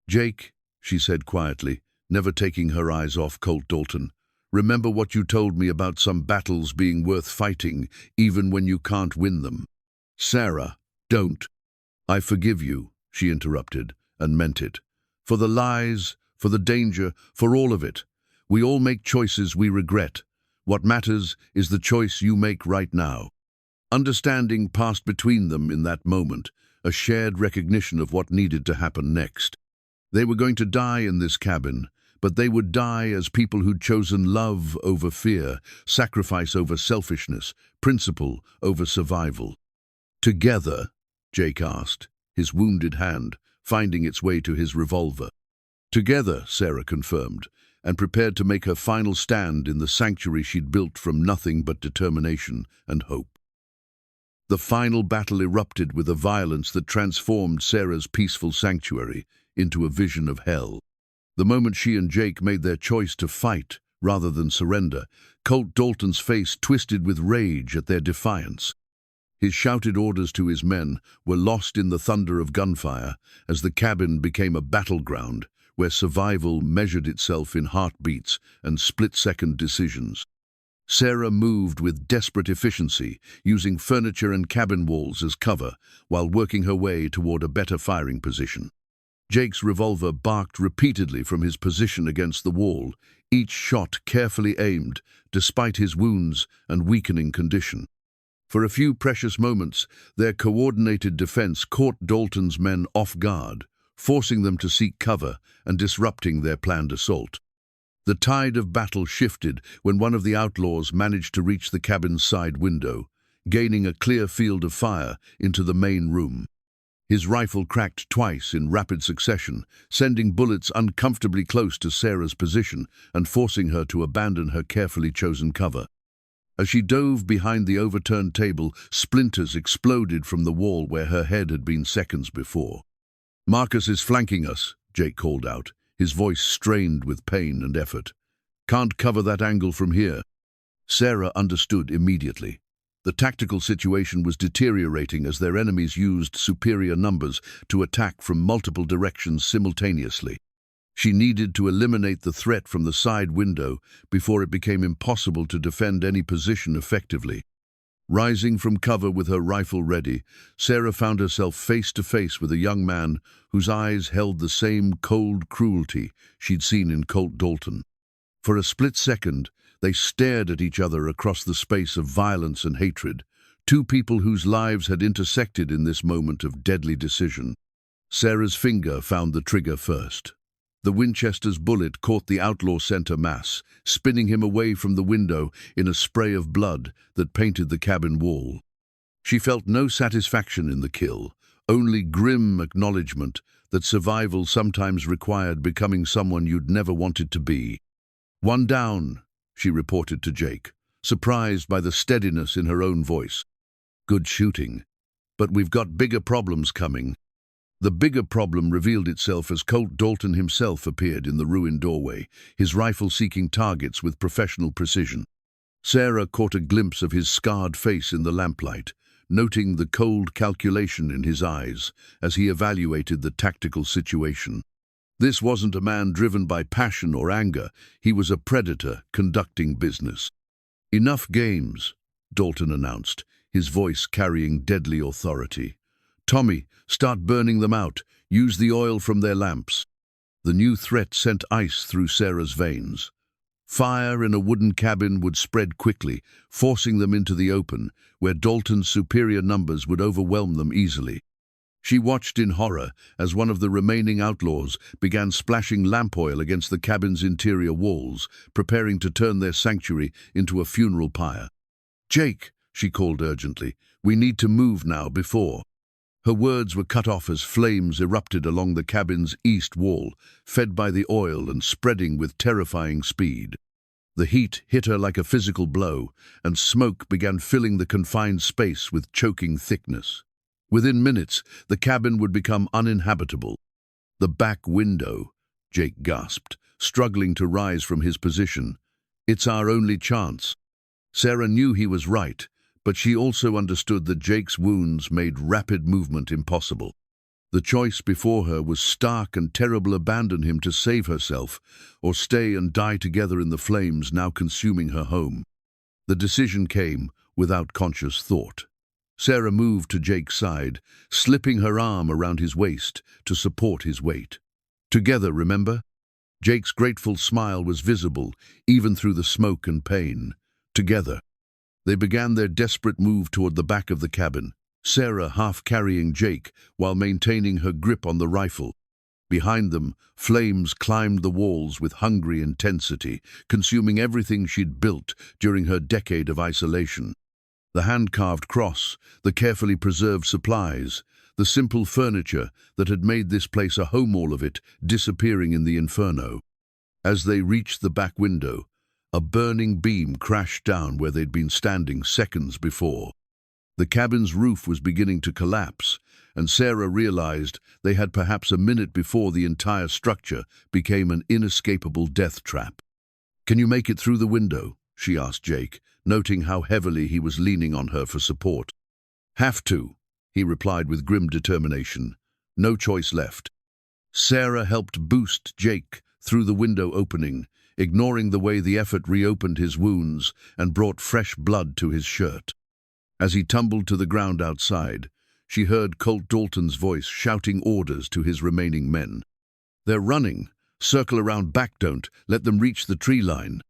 Speaker 1: Jake, she said quietly, never taking her eyes off Colt Dalton, remember what you told me about some battles being worth fighting, even when you can't win them. Sarah, don't. I forgive you, she interrupted, and meant it. For the lies, for the danger, for all of it. We all make choices we regret. What matters is the choice you make right now. Understanding passed between them in that moment, a shared recognition of what needed to happen next. They were going to die in this cabin, but they would die as people who'd chosen love over fear, sacrifice over selfishness, principle over survival. Together, Jake asked, his wounded hand finding its way to his revolver. Together, Sarah confirmed, and prepared to make her final stand in the sanctuary she'd built from nothing but determination and hope. The final battle erupted with a violence that transformed Sarah's peaceful sanctuary into a vision of hell. The moment she and Jake made their choice to fight rather than surrender, Colt Dalton's face twisted with rage at their defiance. His shouted orders to his men were lost in the thunder of gunfire as the cabin became a battleground where survival measured itself in heartbeats and split-second decisions. Sarah moved with desperate efficiency, using furniture and cabin walls as cover while working her way toward a better firing position. Jake's revolver barked repeatedly from his position against the wall, each shot carefully aimed, despite his wounds and weakening condition. For a few precious moments, their coordinated defense caught Dalton's men off guard, forcing them to seek cover and disrupting their planned assault. The tide of battle shifted when one of the outlaws managed to reach the cabin's side window, gaining a clear field of fire into the main room. His rifle cracked twice in rapid succession, sending bullets uncomfortably close to Sarah's position and forcing her to abandon her carefully chosen cover. As she dove behind the overturned table, splinters exploded from the wall where her head had been seconds before. "Marcus is flanking us," Jake called out, his voice strained with pain and effort. "Can't cover that angle from here." Sarah understood immediately. The tactical situation was deteriorating as their enemies used superior numbers to attack from multiple directions simultaneously. She needed to eliminate the threat from the side window before it became impossible to defend any position effectively. Rising from cover with her rifle ready, Sarah found herself face to face with a young man whose eyes held the same cold cruelty she'd seen in Colt Dalton. For a split second, they stared at each other across the space of violence and hatred, two people whose lives had intersected in this moment of deadly decision. Sarah's finger found the trigger first. The Winchester's bullet caught the outlaw center mass, spinning him away from the window in a spray of blood that painted the cabin wall. She felt no satisfaction in the kill, only grim acknowledgement that survival sometimes required becoming someone you'd never wanted to be. "One down," she reported to Jake, surprised by the steadiness in her own voice. "Good shooting. But we've got bigger problems coming." The bigger problem revealed itself as Colt Dalton himself appeared in the ruined doorway, his rifle seeking targets with professional precision. Sarah caught a glimpse of his scarred face in the lamplight, noting the cold calculation in his eyes as he evaluated the tactical situation. This wasn't a man driven by passion or anger, he was a predator conducting business. "Enough games," Dalton announced, his voice carrying deadly authority. "Tommy, start burning them out. Use the oil from their lamps." The new threat sent ice through Sarah's veins. Fire in a wooden cabin would spread quickly, forcing them into the open, where Dalton's superior numbers would overwhelm them easily. She watched in horror as one of the remaining outlaws began splashing lamp oil against the cabin's interior walls, preparing to turn their sanctuary into a funeral pyre. "Jake," she called urgently, "we need to move now before—" Her words were cut off as flames erupted along the cabin's east wall, fed by the oil and spreading with terrifying speed. The heat hit her like a physical blow, and smoke began filling the confined space with choking thickness. Within minutes, the cabin would become uninhabitable. "The back window," Jake gasped, struggling to rise from his position. "It's our only chance." Sarah knew he was right, but she also understood that Jake's wounds made rapid movement impossible. The choice before her was stark and terrible: abandon him to save herself, or stay and die together in the flames now consuming her home. The decision came without conscious thought. Sarah moved to Jake's side, slipping her arm around his waist to support his weight. "Together, remember?" Jake's grateful smile was visible, even through the smoke and pain. Together. They began their desperate move toward the back of the cabin, Sarah half carrying Jake while maintaining her grip on the rifle. Behind them, flames climbed the walls with hungry intensity, consuming everything she'd built during her decade of isolation. The hand-carved cross, the carefully preserved supplies, the simple furniture that had made this place a home, all of it disappearing in the inferno. As they reached the back window, a burning beam crashed down where they'd been standing seconds before. The cabin's roof was beginning to collapse, and Sarah realized they had perhaps a minute before the entire structure became an inescapable death trap. "Can you make it through the window?" she asked Jake, noting how heavily he was leaning on her for support. "Have to," he replied with grim determination. No choice left. Sarah helped boost Jake through the window opening, ignoring the way the effort reopened his wounds and brought fresh blood to his shirt. As he tumbled to the ground outside, she heard Colt Dalton's voice shouting orders to his remaining men. "They're running. Circle around back, don't let them reach the tree line."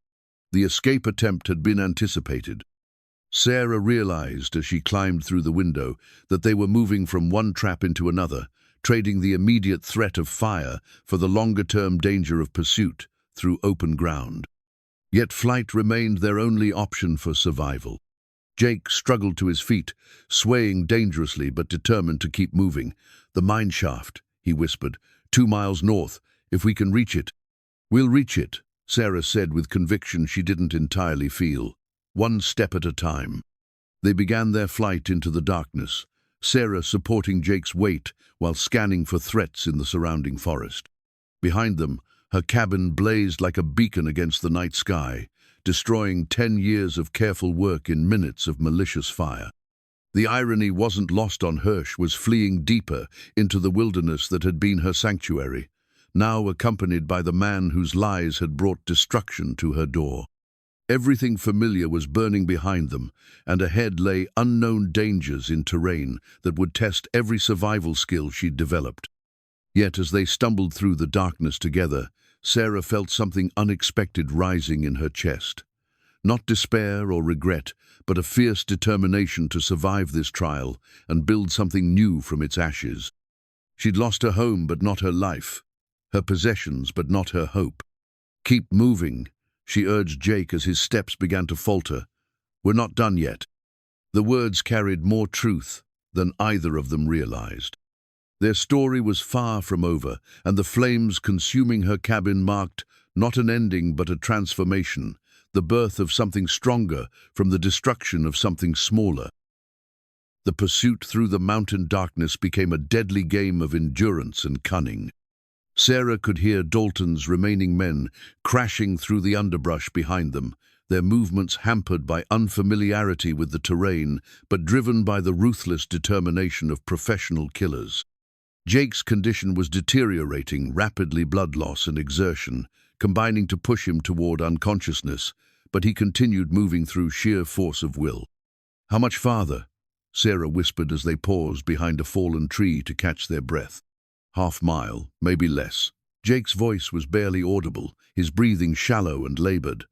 Speaker 1: The escape attempt had been anticipated. Sarah realized as she climbed through the window that they were moving from one trap into another, trading the immediate threat of fire for the longer-term danger of pursuit through open ground. Yet flight remained their only option for survival. Jake struggled to his feet, swaying dangerously but determined to keep moving. "The mine shaft," he whispered, 2 miles north, if we can reach it." "We'll reach it," Sarah said with conviction she didn't entirely feel. "One step at a time." They began their flight into the darkness, Sarah supporting Jake's weight while scanning for threats in the surrounding forest. Behind them, her cabin blazed like a beacon against the night sky, destroying 10 years of careful work in minutes of malicious fire. The irony wasn't lost on Hirsch was fleeing deeper into the wilderness that had been her sanctuary, now accompanied by the man whose lies had brought destruction to her door. Everything familiar was burning behind them, and ahead lay unknown dangers in terrain that would test every survival skill she'd developed. Yet as they stumbled through the darkness together, Sarah felt something unexpected rising in her chest. Not despair or regret, but a fierce determination to survive this trial and build something new from its ashes. She'd lost her home but not her life, her possessions but not her hope. "Keep moving," she urged Jake as his steps began to falter. "We're not done yet." The words carried more truth than either of them realized. Their story was far from over, and the flames consuming her cabin marked not an ending but a transformation, the birth of something stronger from the destruction of something smaller. The pursuit through the mountain darkness became a deadly game of endurance and cunning. Sarah could hear Dalton's remaining men crashing through the underbrush behind them, their movements hampered by unfamiliarity with the terrain, but driven by the ruthless determination of professional killers. Jake's condition was deteriorating, rapidly blood loss and exertion, combining to push him toward unconsciousness, but he continued moving through sheer force of will. "How much farther?" Sarah whispered as they paused behind a fallen tree to catch their breath. "Half-mile, maybe less." Jake's voice was barely audible, his breathing shallow and labored.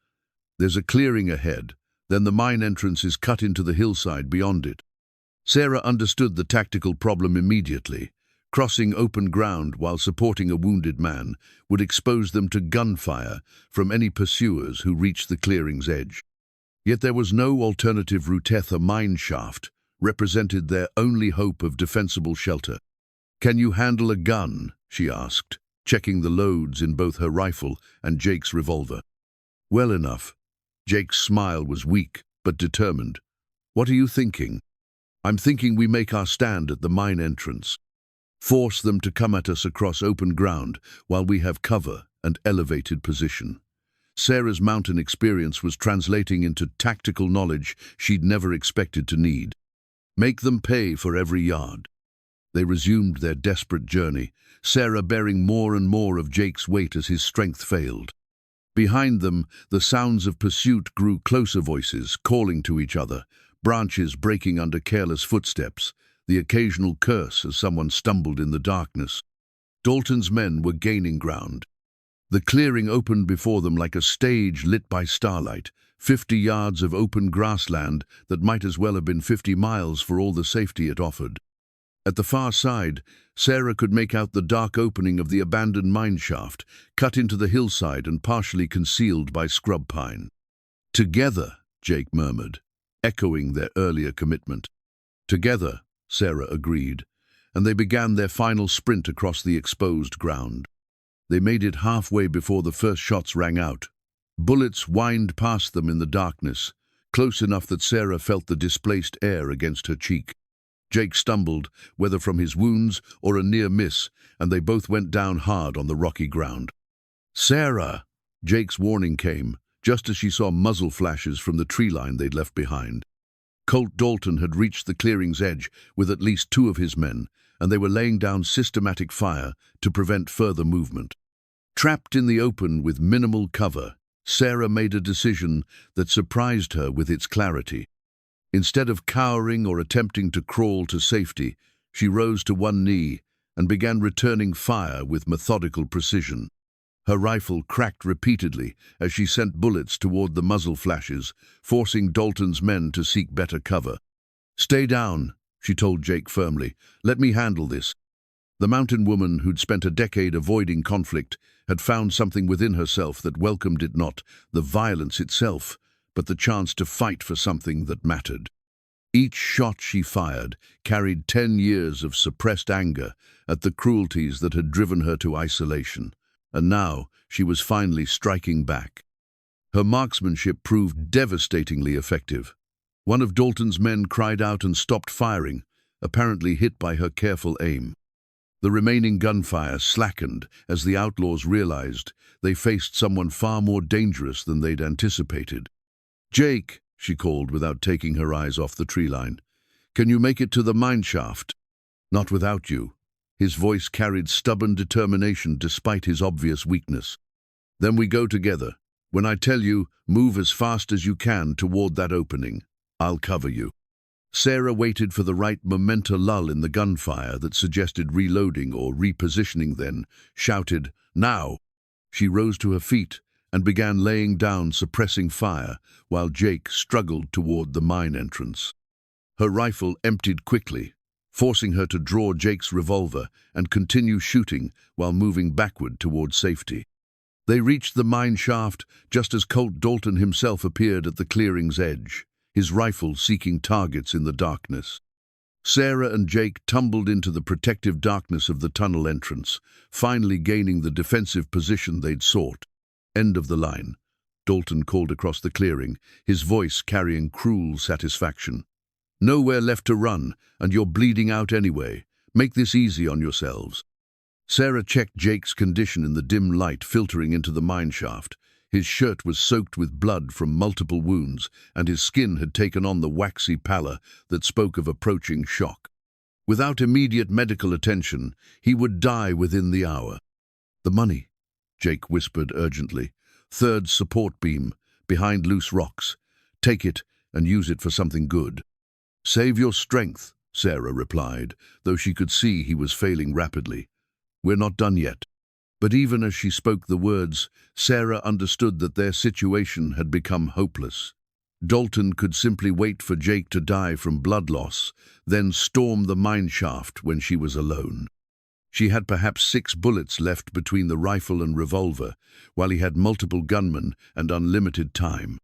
Speaker 1: "There's a clearing ahead, then the mine entrance is cut into the hillside beyond it." Sarah understood the tactical problem immediately. Crossing open ground while supporting a wounded man would expose them to gunfire from any pursuers who reached the clearing's edge. Yet there was no alternative route. A mine shaft represented their only hope of defensible shelter. "Can you handle a gun?" she asked, checking the loads in both her rifle and Jake's revolver. "Well enough." Jake's smile was weak but determined. "What are you thinking?" "I'm thinking we make our stand at the mine entrance. Force them to come at us across open ground while we have cover and elevated position." Sarah's mountain experience was translating into tactical knowledge she'd never expected to need. "Make them pay for every yard." They resumed their desperate journey, Sarah bearing more and more of Jake's weight as his strength failed. Behind them, the sounds of pursuit grew closer, voices calling to each other, branches breaking under careless footsteps, the occasional curse as someone stumbled in the darkness. Dalton's men were gaining ground. The clearing opened before them like a stage lit by starlight, 50 yards of open grassland that might as well have been 50 miles for all the safety it offered. At the far side, Sarah could make out the dark opening of the abandoned mine shaft, cut into the hillside and partially concealed by scrub pine. "Together," Jake murmured, echoing their earlier commitment. "Together," Sarah agreed, and they began their final sprint across the exposed ground. They made it halfway before the first shots rang out. Bullets whined past them in the darkness, close enough that Sarah felt the displaced air against her cheek. Jake stumbled, whether from his wounds or a near miss, and they both went down hard on the rocky ground. "Sarah!" Jake's warning came, just as she saw muzzle flashes from the tree line they'd left behind. Colt Dalton had reached the clearing's edge with at least 2 of his men, and they were laying down systematic fire to prevent further movement. Trapped in the open with minimal cover, Sarah made a decision that surprised her with its clarity. Instead of cowering or attempting to crawl to safety, she rose to one knee and began returning fire with methodical precision. Her rifle cracked repeatedly as she sent bullets toward the muzzle flashes, forcing Dalton's men to seek better cover. "Stay down," she told Jake firmly. "Let me handle this." The mountain woman, who'd spent a decade avoiding conflict, had found something within herself that welcomed it, not the violence itself, but the chance to fight for something that mattered. Each shot she fired carried 10 years of suppressed anger at the cruelties that had driven her to isolation, and now she was finally striking back. Her marksmanship proved devastatingly effective. One of Dalton's men cried out and stopped firing, apparently hit by her careful aim. The remaining gunfire slackened as the outlaws realized they faced someone far more dangerous than they'd anticipated. "Jake," she called without taking her eyes off the tree line, "can you make it to the mine shaft?" "Not without you." His voice carried stubborn determination despite his obvious weakness. "Then we go together." When I tell you, move as fast as you can toward that opening. I'll cover you." Sarah waited for the right momentous lull in the gunfire that suggested reloading or repositioning, then shouted, "Now!" She rose to her feet and began laying down suppressing fire while Jake struggled toward the mine entrance. Her rifle emptied quickly, forcing her to draw Jake's revolver and continue shooting while moving backward toward safety. They reached the mine shaft just as Colt Dalton himself appeared at the clearing's edge, his rifle seeking targets in the darkness. Sarah and Jake tumbled into the protective darkness of the tunnel entrance, finally gaining the defensive position they'd sought. "End of the line," Dalton called across the clearing, his voice carrying cruel satisfaction. "Nowhere left to run, and you're bleeding out anyway. Make this easy on yourselves." Sarah checked Jake's condition in the dim light filtering into the mine shaft. His shirt was soaked with blood from multiple wounds, and his skin had taken on the waxy pallor that spoke of approaching shock. Without immediate medical attention, he would die within the hour. "The money," Jake whispered urgently. "Third support beam, behind loose rocks. Take it and use it for something good." "Save your strength," Sarah replied, though she could see he was failing rapidly. "We're not done yet." But even as she spoke the words, Sarah understood that their situation had become hopeless. Dalton could simply wait for Jake to die from blood loss, then storm the mine shaft when she was alone. She had perhaps 6 bullets left between the rifle and revolver, while he had multiple gunmen and unlimited time.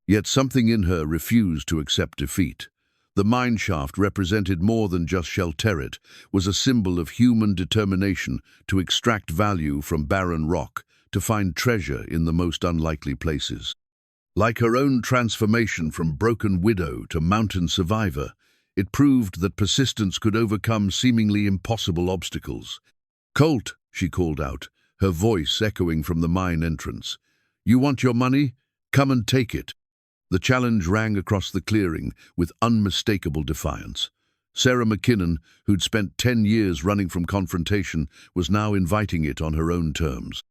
Speaker 1: Yet something in her refused to accept defeat. The mine shaft represented more than just Shelterrit, was a symbol of human determination to extract value from barren rock, to find treasure in the most unlikely places. Like her own transformation from broken widow to mountain survivor, it proved that persistence could overcome seemingly impossible obstacles. "Colt," she called out, her voice echoing from the mine entrance. "You want your money? Come and take it." The challenge rang across the clearing with unmistakable defiance. Sarah McKinnon, who'd spent 10 years running from confrontation, was now inviting it on her own terms.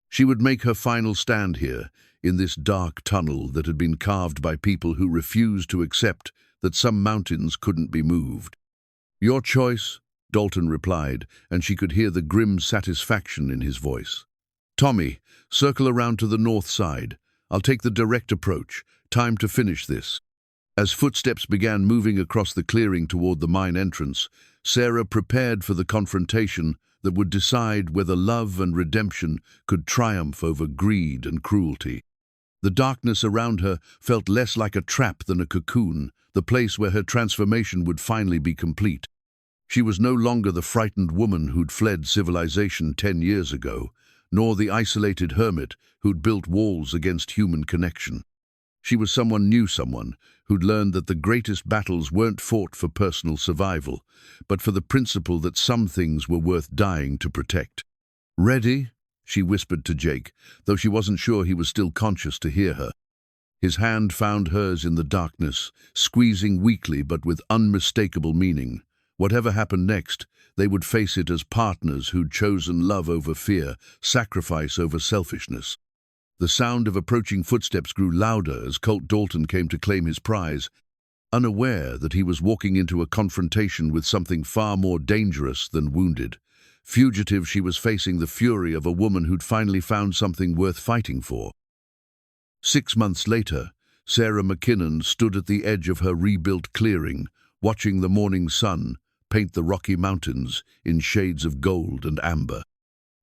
Speaker 1: She would make her final stand here, in this dark tunnel that had been carved by people who refused to accept that some mountains couldn't be moved. "Your choice," Dalton replied, and she could hear the grim satisfaction in his voice. "Tommy, circle around to the north side. I'll take the direct approach. Time to finish this." As footsteps began moving across the clearing toward the mine entrance, Sarah prepared for the confrontation that would decide whether love and redemption could triumph over greed and cruelty. The darkness around her felt less like a trap than a cocoon, the place where her transformation would finally be complete. She was no longer the frightened woman who'd fled civilization 10 years ago, nor the isolated hermit who'd built walls against human connection. She was someone who'd learned that the greatest battles weren't fought for personal survival, but for the principle that some things were worth dying to protect. "Ready?" she whispered to Jake, though she wasn't sure he was still conscious to hear her. His hand found hers in the darkness, squeezing weakly but with unmistakable meaning. Whatever happened next, they would face it as partners who'd chosen love over fear, sacrifice over selfishness. The sound of approaching footsteps grew louder as Colt Dalton came to claim his prize, unaware that he was walking into a confrontation with something far more dangerous than wounded. Fugitive, she was facing the fury of a woman who'd finally found something worth fighting for. 6 months later, Sarah McKinnon stood at the edge of her rebuilt clearing, watching the morning sun paint the Rocky Mountains in shades of gold and amber.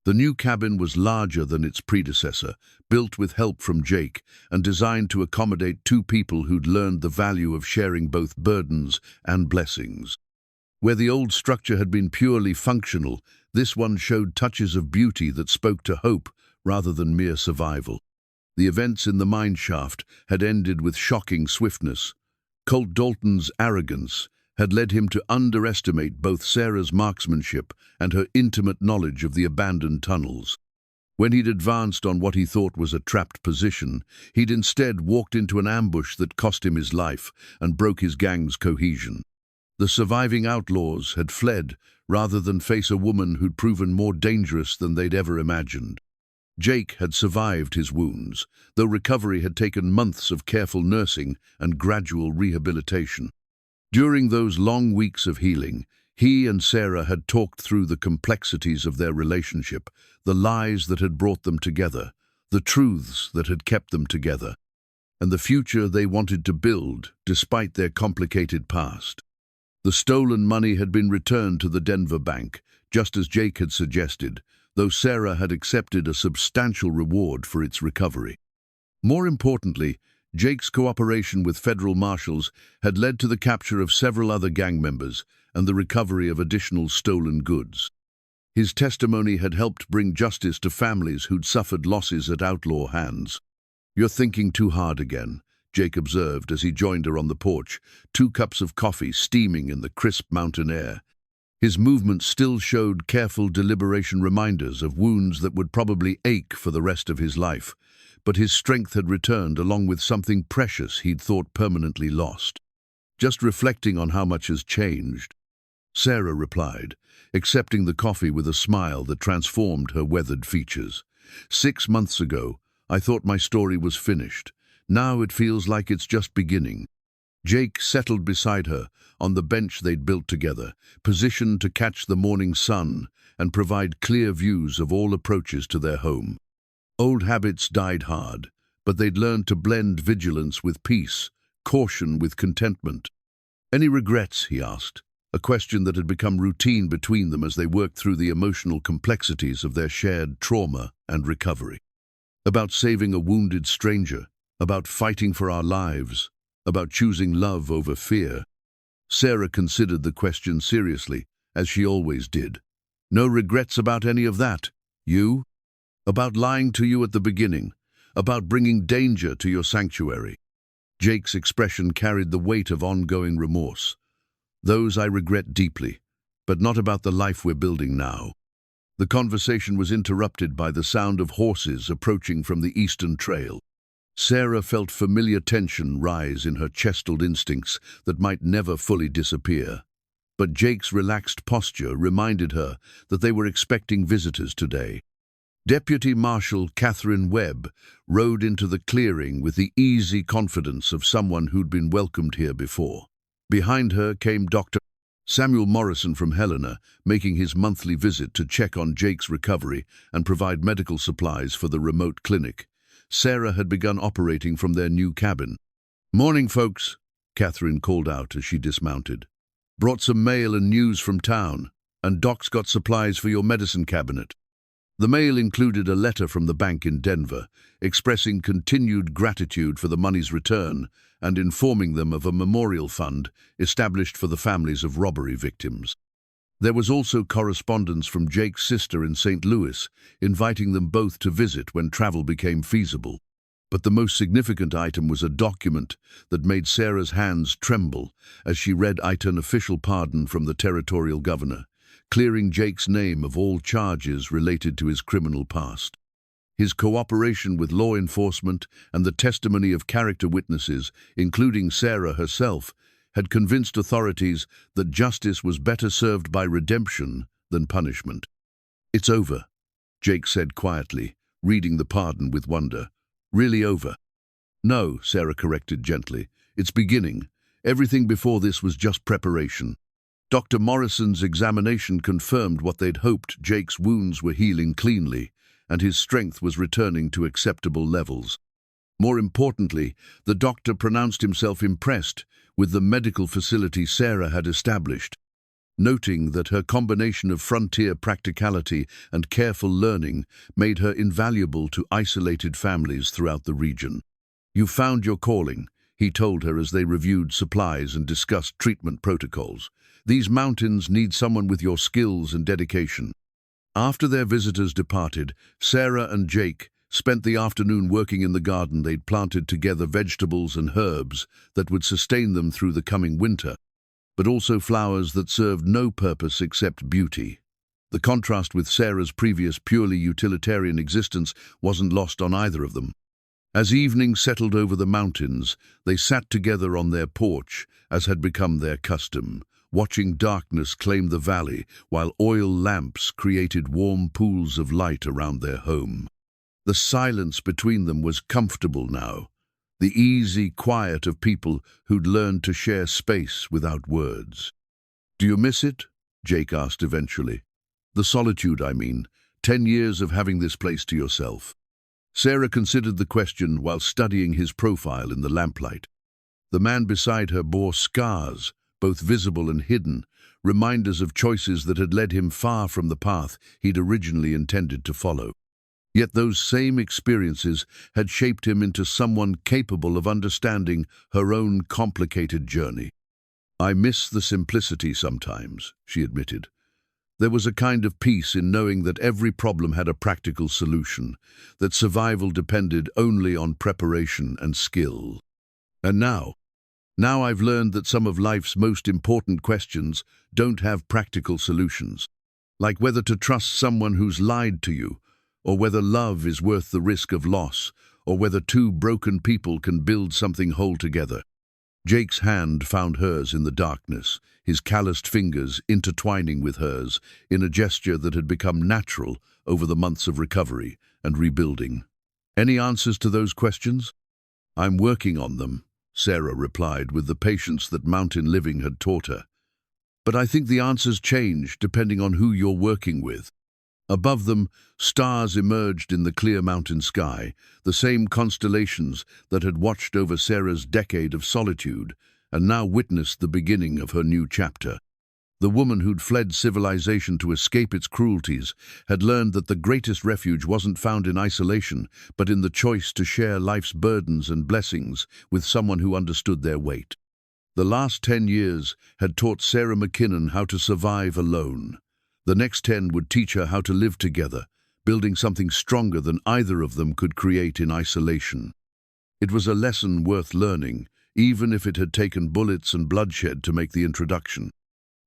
Speaker 1: The new cabin was larger than its predecessor, built with help from Jake, and designed to accommodate 2 people who'd learned the value of sharing both burdens and blessings. Where the old structure had been purely functional, this one showed touches of beauty that spoke to hope rather than mere survival. The events in the mine shaft had ended with shocking swiftness. Colt Dalton's arrogance had led him to underestimate both Sarah's marksmanship and her intimate knowledge of the abandoned tunnels. When he'd advanced on what he thought was a trapped position, he'd instead walked into an ambush that cost him his life and broke his gang's cohesion. The surviving outlaws had fled rather than face a woman who'd proven more dangerous than they'd ever imagined. Jake had survived his wounds, though recovery had taken months of careful nursing and gradual rehabilitation. During those long weeks of healing, he and Sarah had talked through the complexities of their relationship, the lies that had brought them together, the truths that had kept them together, and the future they wanted to build despite their complicated past. The stolen money had been returned to the Denver bank, just as Jake had suggested, though Sarah had accepted a substantial reward for its recovery. More importantly, Jake's cooperation with federal marshals had led to the capture of several other gang members and the recovery of additional stolen goods. His testimony had helped bring justice to families who'd suffered losses at outlaw hands. "You're thinking too hard again," Jake observed as he joined her on the porch, 2 cups of coffee steaming in the crisp mountain air. His movements still showed careful deliberation, reminders of wounds that would probably ache for the rest of his life, but his strength had returned along with something precious he'd thought permanently lost. "Just reflecting on how much has changed," Sarah replied, accepting the coffee with a smile that transformed her weathered features. "6 months ago, I thought my story was finished. Now it feels like it's just beginning." Jake settled beside her on the bench they'd built together, positioned to catch the morning sun and provide clear views of all approaches to their home. Old habits died hard, but they'd learned to blend vigilance with peace, caution with contentment. "Any regrets?" he asked, a question that had become routine between them as they worked through the emotional complexities of their shared trauma and recovery. "About saving a wounded stranger, about fighting for our lives, about choosing love over fear." Sarah considered the question seriously, as she always did. "No regrets about any of that. You?" "About lying to you at the beginning, about bringing danger to your sanctuary." Jake's expression carried the weight of ongoing remorse. "Those I regret deeply, but not about the life we're building now." The conversation was interrupted by the sound of horses approaching from the eastern trail. Sarah felt familiar tension rise in her chestal instincts that might never fully disappear. But Jake's relaxed posture reminded her that they were expecting visitors today. Deputy Marshal Catherine Webb rode into the clearing with the easy confidence of someone who'd been welcomed here before. Behind her came Dr. Samuel Morrison from Helena, making his monthly visit to check on Jake's recovery and provide medical supplies for the remote clinic. Sarah had begun operating from their new cabin. "Morning, folks," Catherine called out as she dismounted. "Brought some mail and news from town, and Doc's got supplies for your medicine cabinet." The mail included a letter from the bank in Denver, expressing continued gratitude for the money's return and informing them of a memorial fund established for the families of robbery victims. There was also correspondence from Jake's sister in St. Louis, inviting them both to visit when travel became feasible. But the most significant item was a document that made Sarah's hands tremble as she read it: an official pardon from the territorial governor, clearing Jake's name of all charges related to his criminal past. His cooperation with law enforcement and the testimony of character witnesses, including Sarah herself, had convinced authorities that justice was better served by redemption than punishment. "It's over," Jake said quietly, reading the pardon with wonder. "Really over?" "No," Sarah corrected gently. "It's beginning. Everything before this was just preparation." Dr. Morrison's examination confirmed what they'd hoped: Jake's wounds were healing cleanly, and his strength was returning to acceptable levels. More importantly, the doctor pronounced himself impressed with the medical facility Sarah had established, noting that her combination of frontier practicality and careful learning made her invaluable to isolated families throughout the region. "You found your calling," he told her as they reviewed supplies and discussed treatment protocols. "These mountains need someone with your skills and dedication." After their visitors departed, Sarah and Jake spent the afternoon working in the garden they'd planted together, vegetables and herbs that would sustain them through the coming winter, but also flowers that served no purpose except beauty. The contrast with Sarah's previous purely utilitarian existence wasn't lost on either of them. As evening settled over the mountains, they sat together on their porch, as had become their custom, watching darkness claim the valley while oil lamps created warm pools of light around their home. The silence between them was comfortable now, the easy quiet of people who'd learned to share space without words. "Do you miss it?" Jake asked eventually. "The solitude, I mean. 10 years of having this place to yourself." Sarah considered the question while studying his profile in the lamplight. The man beside her bore scars, both visible and hidden, reminders of choices that had led him far from the path he'd originally intended to follow. Yet those same experiences had shaped him into someone capable of understanding her own complicated journey. "I miss the simplicity sometimes," she admitted. There was a kind of peace in knowing that every problem had a practical solution, that survival depended only on preparation and skill. And now I've learned that some of life's most important questions don't have practical solutions, like whether to trust someone who's lied to you, or whether love is worth the risk of loss, or whether two broken people can build something whole together. Jake's hand found hers in the darkness, his calloused fingers intertwining with hers in a gesture that had become natural over the months of recovery and rebuilding. "Any answers to those questions?" "I'm working on them," Sarah replied with the patience that mountain living had taught her. "But I think the answers change depending on who you're working with." Above them, stars emerged in the clear mountain sky, the same constellations that had watched over Sarah's decade of solitude and now witnessed the beginning of her new chapter. The woman who'd fled civilization to escape its cruelties had learned that the greatest refuge wasn't found in isolation, but in the choice to share life's burdens and blessings with someone who understood their weight. The last 10 years had taught Sarah McKinnon how to survive alone. The next 10 would teach her how to live together, building something stronger than either of them could create in isolation. It was a lesson worth learning, even if it had taken bullets and bloodshed to make the introduction.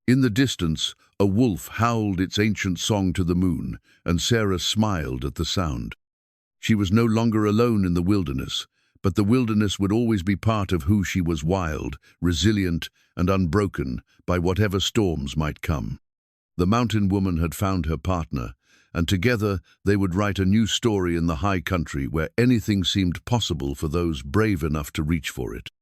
Speaker 1: In the distance, a wolf howled its ancient song to the moon, and Sarah smiled at the sound. She was no longer alone in the wilderness, but the wilderness would always be part of who she was: wild, resilient, and unbroken by whatever storms might come. The mountain woman had found her partner, and together they would write a new story in the high country where anything seemed possible for those brave enough to reach for it.